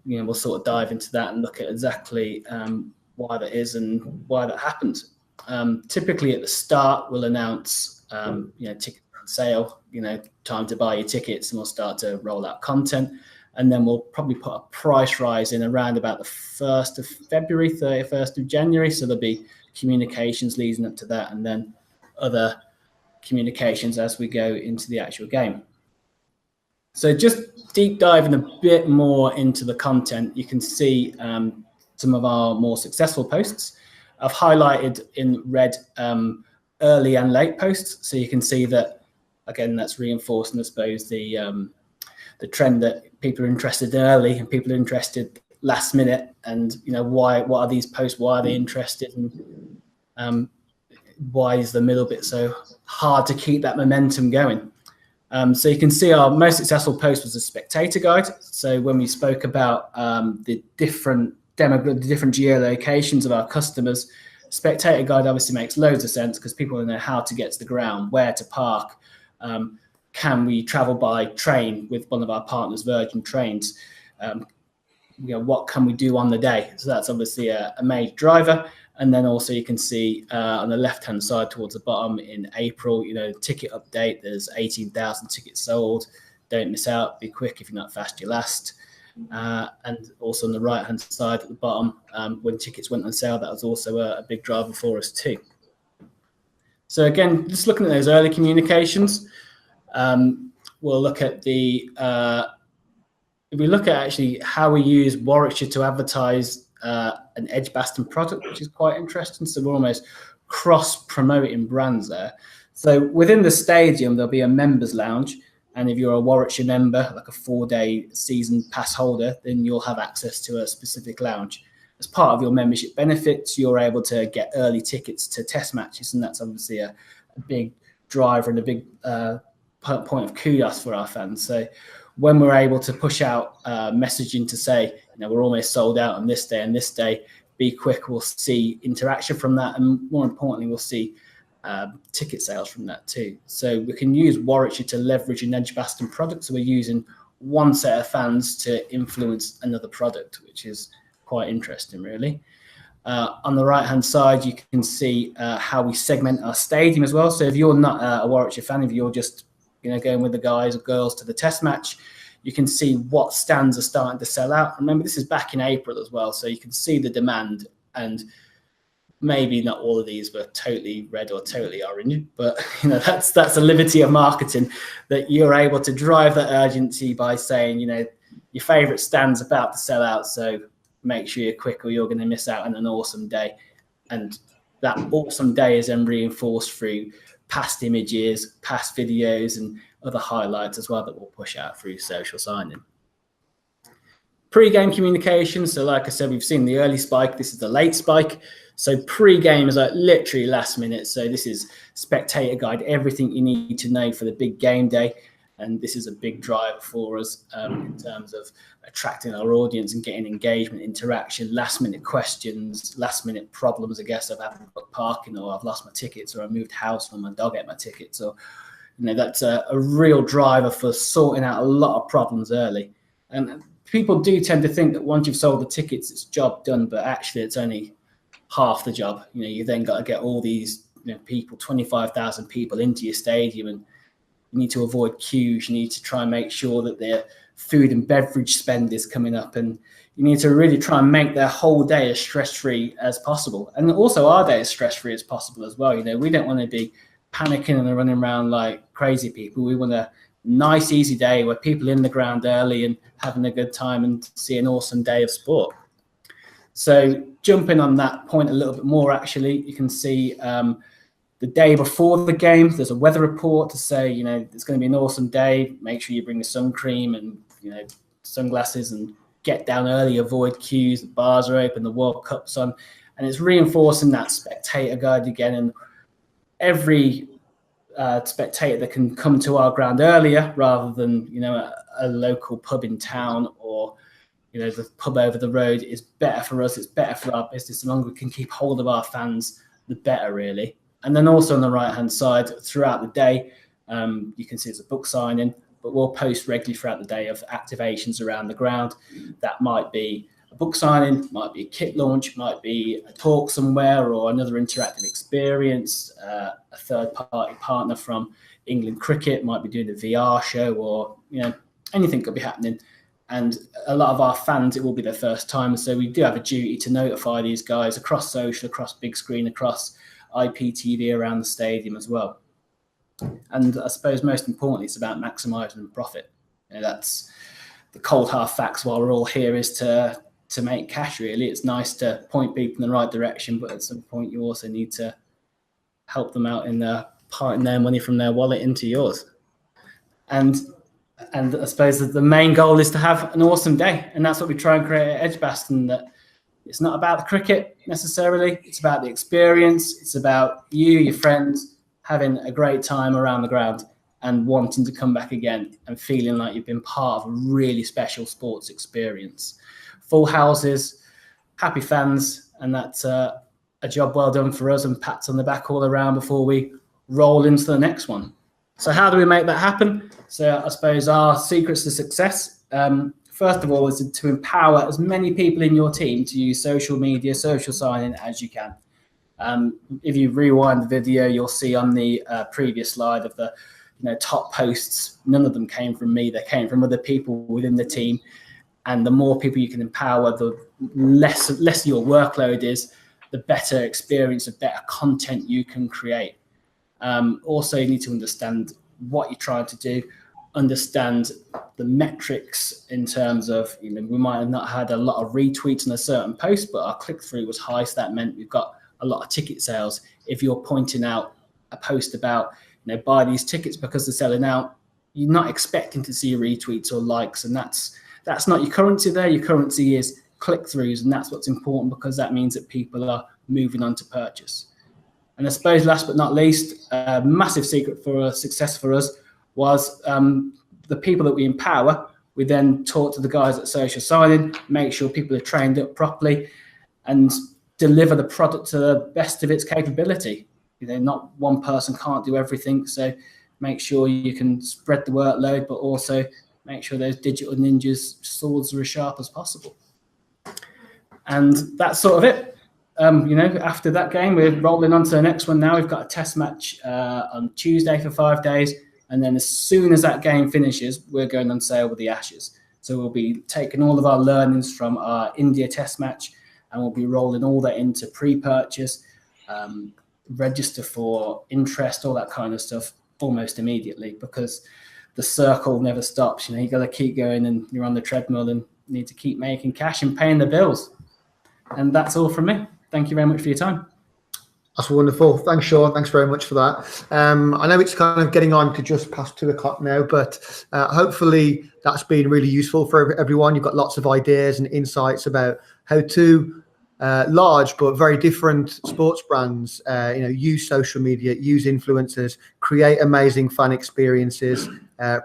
we'll sort of dive into that and look at exactly why that is and why that happened. Typically at the start, we'll announce tickets on sale, time to buy your tickets, and we'll start to roll out content. And then we'll probably put a price rise in around about the 1st of February, 31st of January. So there'll be communications leading up to that, and then other communications as we go into the actual game. So just deep diving a bit more into the content, you can see some of our more successful posts. I've highlighted in red early and late posts, so you can see that, again, that's reinforcing, I suppose, the trend that people are interested in early and people are interested last minute, and what are these posts, why are they interested, and why is the middle bit so hard to keep that momentum going. So you can see our most successful post was a spectator guide. So when we spoke about the different geolocations of our customers, spectator guide obviously makes loads of sense because people want to know how to get to the ground, where to park, can we travel by train with one of our partners, Virgin Trains, what can we do on the day. So that's obviously a major driver. And then also you can see on the left-hand side towards the bottom in April, ticket update, there's 18,000 tickets sold. Don't miss out, be quick, if you're not fast, you're last. And also on the right-hand side at the bottom, when tickets went on sale, that was also a big driver for us too. So again, just looking at those early communications, we'll look at if we look at actually how we use Warwickshire to advertise an Edgbaston product, which is quite interesting. So we're almost cross-promoting brands there. So within the stadium, there'll be a members lounge. And if you're a Warwickshire member, like a 4-day season pass holder, then you'll have access to a specific lounge. As part of your membership benefits, you're able to get early tickets to test matches. And that's obviously a big driver and a big point of kudos for our fans. So when we're able to push out messaging to say, we're almost sold out on this day and this day, be quick, we'll see interaction from that. And more importantly, we'll see ticket sales from that too. So we can use Warwickshire to leverage an Edgbaston product. So we're using one set of fans to influence another product, which is quite interesting, really. On the right-hand side, you can see how we segment our stadium as well. So if you're not a Warwickshire fan, if you're just going with the guys or girls to the test match, you can see what stands are starting to sell out. Remember, this is back in April as well, so you can see the demand, and maybe not all of these were totally red or totally orange, but that's a liberty of marketing, that you're able to drive that urgency by saying, your favorite stand's about to sell out, so make sure you're quick or you're going to miss out on an awesome day. And that awesome day is then reinforced through past images, past videos, and other highlights as well that we'll push out through social signing. Pre-game communication. So like I said, we've seen the early spike. This is the late spike. So pre-game is like literally last minute. So this is spectator guide, everything you need to know for the big game day. And this is a big driver for us in terms of attracting our audience and getting engagement, interaction, last minute questions, last minute problems, I guess, of having booked parking, or I've lost my tickets, or I moved house and my dog ate my tickets. Or, that's a real driver for sorting out a lot of problems early. And people do tend to think that once you've sold the tickets, it's job done, but actually it's only half the job. You then got to get all these people, 25,000 people into your stadium, and you need to avoid queues. You need to try and make sure that their food and beverage spend is coming up, and you need to really try and make their whole day as stress-free as possible. And also our day as stress-free as possible as well. We don't want to be panicking and running around like crazy people. We want a nice, easy day where people are in the ground early and having a good time and see an awesome day of sport. So jumping on that point a little bit more, actually, you can see The day before the game, there's a weather report to say, it's going to be an awesome day. Make sure you bring the sun cream and, sunglasses and get down early, avoid queues, the bars are open, the World Cup's on. And it's reinforcing that spectator guide again. And every spectator that can come to our ground earlier rather than, a local pub in town or, the pub over the road is better for us. It's better for our business. The longer we can keep hold of our fans, the better, really. And then also on the right-hand side, throughout the day, you can see it's a book signing, but we'll post regularly throughout the day of activations around the ground. That might be a book signing, might be a kit launch, might be a talk somewhere or another interactive experience. A third-party partner from England Cricket might be doing a VR show or, anything could be happening. And a lot of our fans, it will be their first time. So we do have a duty to notify these guys across social, across big screen, across IPTV around the stadium as well. And I suppose most importantly, it's about maximising profit. That's the cold hard facts while we're all here is to make cash, really. It's nice to point people in the right direction, but at some point you also need to help them out in parting their money from their wallet into yours. And I suppose that the main goal is to have an awesome day. And that's what we try and create at Edgbaston, that it's not about the cricket necessarily. It's about the experience. It's about you, your friends, having a great time around the ground and wanting to come back again and feeling like you've been part of a really special sports experience. Full houses, happy fans, and that's a job well done for us, and pats on the back all around before we roll into the next one. So how do we make that happen? So I suppose our secrets to success, first of all, is to empower as many people in your team to use social media, social signing as you can. If you rewind the video, you'll see on the previous slide of the top posts, none of them came from me. They came from other people within the team. And the more people you can empower, the less your workload is, the better experience, the better content you can create. Also, you need to understand what you're trying to do, understand the metrics in terms of, we might have not had a lot of retweets on a certain post, but our click-through was high, so that meant we've got a lot of ticket sales. If you're pointing out a post about, buy these tickets because they're selling out, you're not expecting to see retweets or likes, and that's not your currency there. Your currency is click-throughs, and that's what's important, because that means that people are moving on to purchase. And I suppose last but not least, a massive secret for success for us was the people that we empower. We then talk to the guys at social signing, make sure people are trained up properly, and deliver the product to the best of its capability. Not one person can't do everything, so make sure you can spread the workload, but also make sure those digital ninjas' swords are as sharp as possible. And that's sort of it. After that game, we're rolling on to the next one now. We've got a test match on Tuesday for 5 days. And then as soon as that game finishes, we're going on sale with the Ashes. So we'll be taking all of our learnings from our India test match, and we'll be rolling all that into pre-purchase, register for interest, all that kind of stuff almost immediately, because the circle never stops. You got to keep going, and you're on the treadmill and need to keep making cash and paying the bills. And that's all from me. Thank you very much for your time. That's wonderful. Thanks, Sean. Thanks very much for that. I know it's kind of getting on to just past 2 o'clock now, but hopefully that's been really useful for everyone. You've got lots of ideas and insights about how to large but very different sports brands, use social media, use influencers, create amazing fan experiences,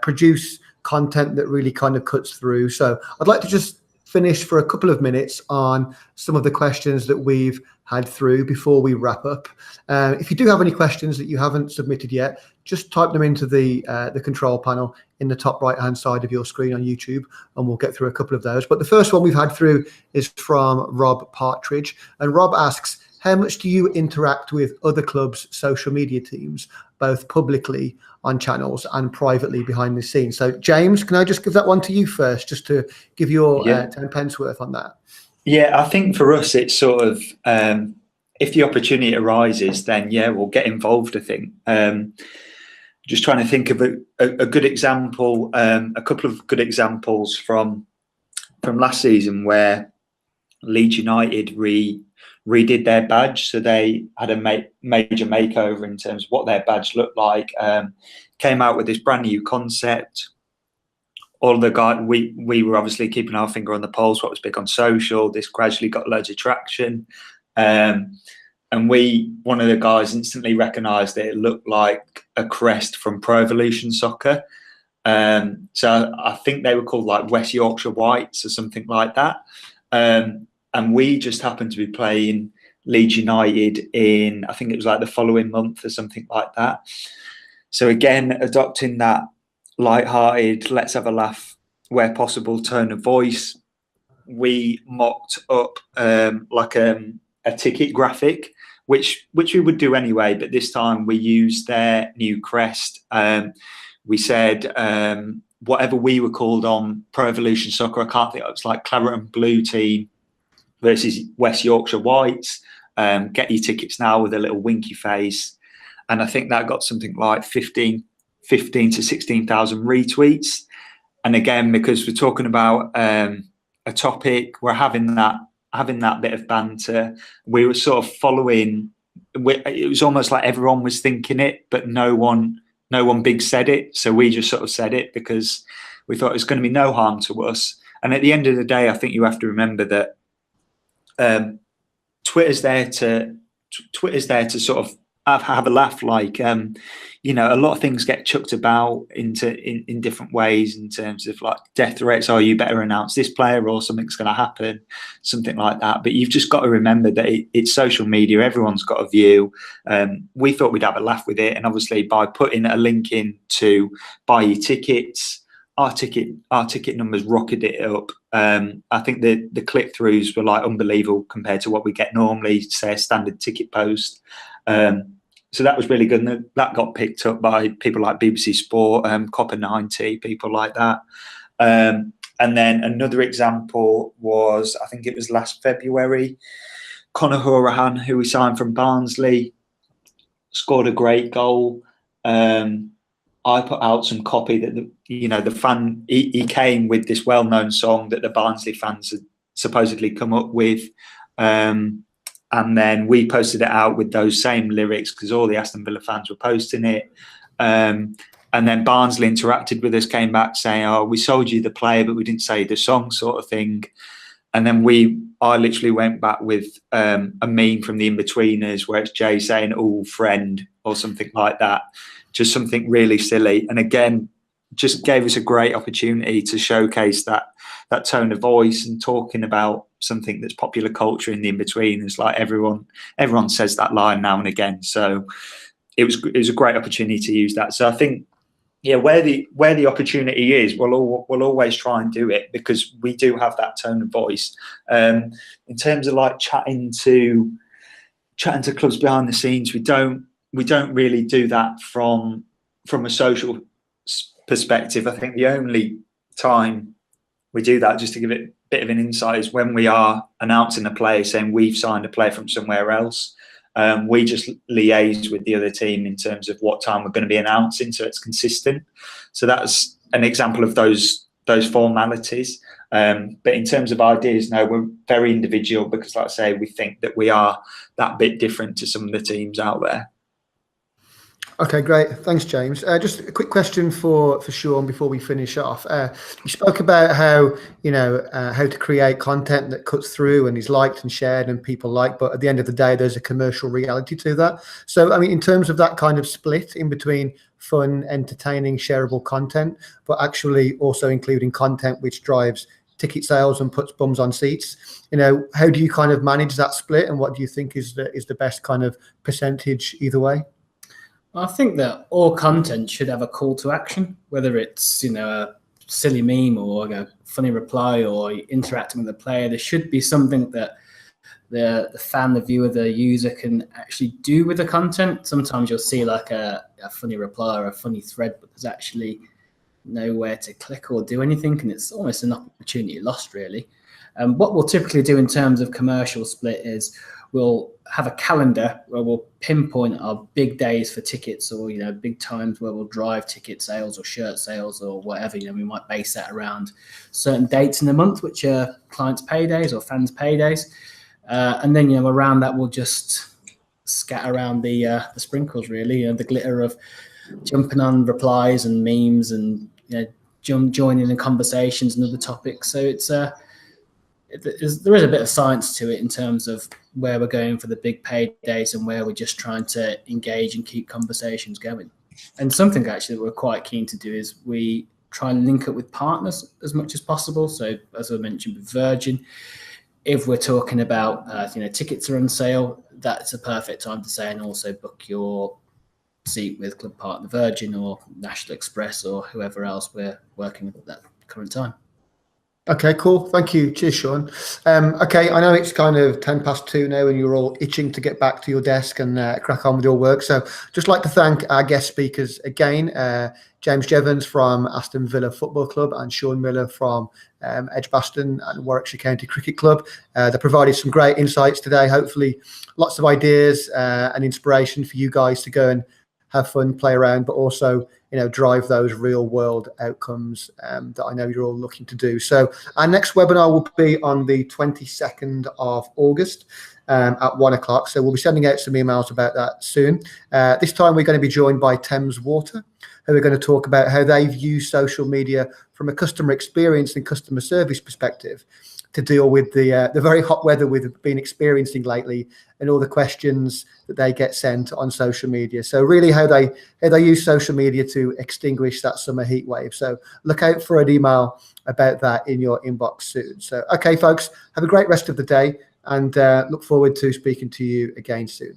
produce content that really kind of cuts through. So I'd like to just finish for a couple of minutes on some of the questions that we've had through before we wrap up. If you do have any questions that you haven't submitted yet, just type them into the control panel in the top right hand side of your screen on YouTube, and we'll get through a couple of those. But the first one we've had through is from Rob Partridge, and Rob asks, how much do you interact with other clubs' social media teams, both publicly on channels and privately behind the scenes? So James, can I just give that one to you first, just to give your 10 pence worth on that? Yeah, I think for us, it's sort of, if the opportunity arises, then we'll get involved, I think. Just trying to think of a good example, a couple of good examples from last season where Leeds United redid their badge, so they had a major makeover in terms of what their badge looked like. Came out with this brand new concept. All the guys, we were obviously keeping our finger on the pulse, what was big on social. This gradually got loads of traction. And one of the guys instantly recognised that it looked like a crest from Pro Evolution Soccer. So I think they were called like West Yorkshire Whites or something like that. And we just happened to be playing Leeds United in, I think it was like the following month or something like that. So again, adopting that light-hearted, let's have a laugh where possible tone of voice, we mocked up like a ticket graphic, which we would do anyway, but this time we used their new crest. We said whatever we were called on Pro Evolution Soccer, I can't think, it was like Claret and Blue team versus West Yorkshire Whites. Get your tickets now with a little winky face. And I think that got something like 15 to 16,000 retweets. And again, because we're talking about a topic, we're having that bit of banter. We were sort of following. It was almost like everyone was thinking it, but no one big said it. So we just sort of said it because we thought it was going to be no harm to us. And at the end of the day, I think you have to remember that Twitter's there to sort of have a laugh. Like, you know, a lot of things get chucked about in different ways in terms of like death threats. Oh, you better announce this player or something's going to happen, something like that. But you've just got to remember that it's social media. Everyone's got a view. We thought we'd have a laugh with it. And obviously by putting a link in to buy your tickets, our ticket numbers rocketed it up. I think the click-throughs were like unbelievable compared to what we get normally, say a standard ticket post. So that was really good, and that got picked up by people like BBC Sport, Copper 90, people like that. And then another example was, I think it was last February, Conor Hourihane, who we signed from Barnsley, scored a great goal. I put out some copy that the fan, he came with this well-known song that the Barnsley fans had supposedly come up with. And then we posted it out with those same lyrics because all the Aston Villa fans were posting it. And then Barnsley interacted with us, came back saying, oh, we sold you the player, but we didn't say the song, sort of thing. And then I literally went back with a meme from the In-Betweeners where it's Jay saying, oh, friend, or something like that. Just something really silly. And again, just gave us a great opportunity to showcase that tone of voice and talking about something that's popular culture in the In-Between. It's like everyone says that line now and again. So it was a great opportunity to use that. So I think, yeah, where the opportunity is, we'll always try and do it because we do have that tone of voice. In terms of like chatting to clubs behind the scenes, we don't really do that from a social perspective. I think the only time we do that, just to give it a bit of an insight, is when we are announcing a player, saying we've signed a player from somewhere else. We just liaise with the other team in terms of what time we're going to be announcing, so it's consistent. So that's an example of those formalities. But in terms of ideas, no, we're very individual because, like I say, we think that we are that bit different to some of the teams out there. Okay, great. Thanks, James. Just a quick question for Sean before we finish off. You spoke about how to create content that cuts through and is liked and shared and people like, but at the end of the day, there's a commercial reality to that. So, I mean, in terms of that kind of split in between fun, entertaining, shareable content, but actually also including content which drives ticket sales and puts bums on seats, how do you kind of manage that split, and what do you think is the best kind of percentage either way? I think that all content should have a call to action, whether it's a silly meme or a funny reply or interacting with the player. There should be something that the fan, the viewer, the user can actually do with the content. Sometimes you'll see like a funny reply or a funny thread, but there's actually nowhere to click or do anything, and it's almost an opportunity lost, really. What we'll typically do in terms of commercial split is we'll have a calendar where we'll pinpoint our big days for tickets, or big times where we'll drive ticket sales or shirt sales or whatever. We might base that around certain dates in the month, which are clients' paydays or fans' paydays, and then around that we'll just scatter around the sprinkles, really, the glitter of jumping on replies and memes and joining in conversations and other topics. So it's there is a bit of science to it in terms of where we're going for the big paydays and where we're just trying to engage and keep conversations going. And something actually that we're quite keen to do is we try and link up with partners as much as possible. So as I mentioned with Virgin, if we're talking about tickets are on sale, that's a perfect time to say, and also book your seat with club partner Virgin or National Express or whoever else we're working with at that current time. Okay, cool. Thank you. Cheers, Sean. Okay, I know it's kind of 2:10 now and you're all itching to get back to your desk and crack on with your work. So just like to thank our guest speakers again, James Jevons from Aston Villa Football Club and Sean Miller from Edgbaston and Warwickshire County Cricket Club. They provided some great insights today. Hopefully lots of ideas and inspiration for you guys to go and have fun, play around, but also drive those real world outcomes that I know you're all looking to do. So our next webinar will be on the 22nd of August at 1 o'clock. So we'll be sending out some emails about that soon. This time we're going to be joined by Thames Water, who are going to talk about how they've used social media from a customer experience and customer service perspective to deal with the very hot weather we've been experiencing lately and all the questions that they get sent on social media. So really how they use social media to extinguish that summer heat wave. So look out for an email about that in your inbox soon. So, okay, folks, have a great rest of the day and look forward to speaking to you again soon.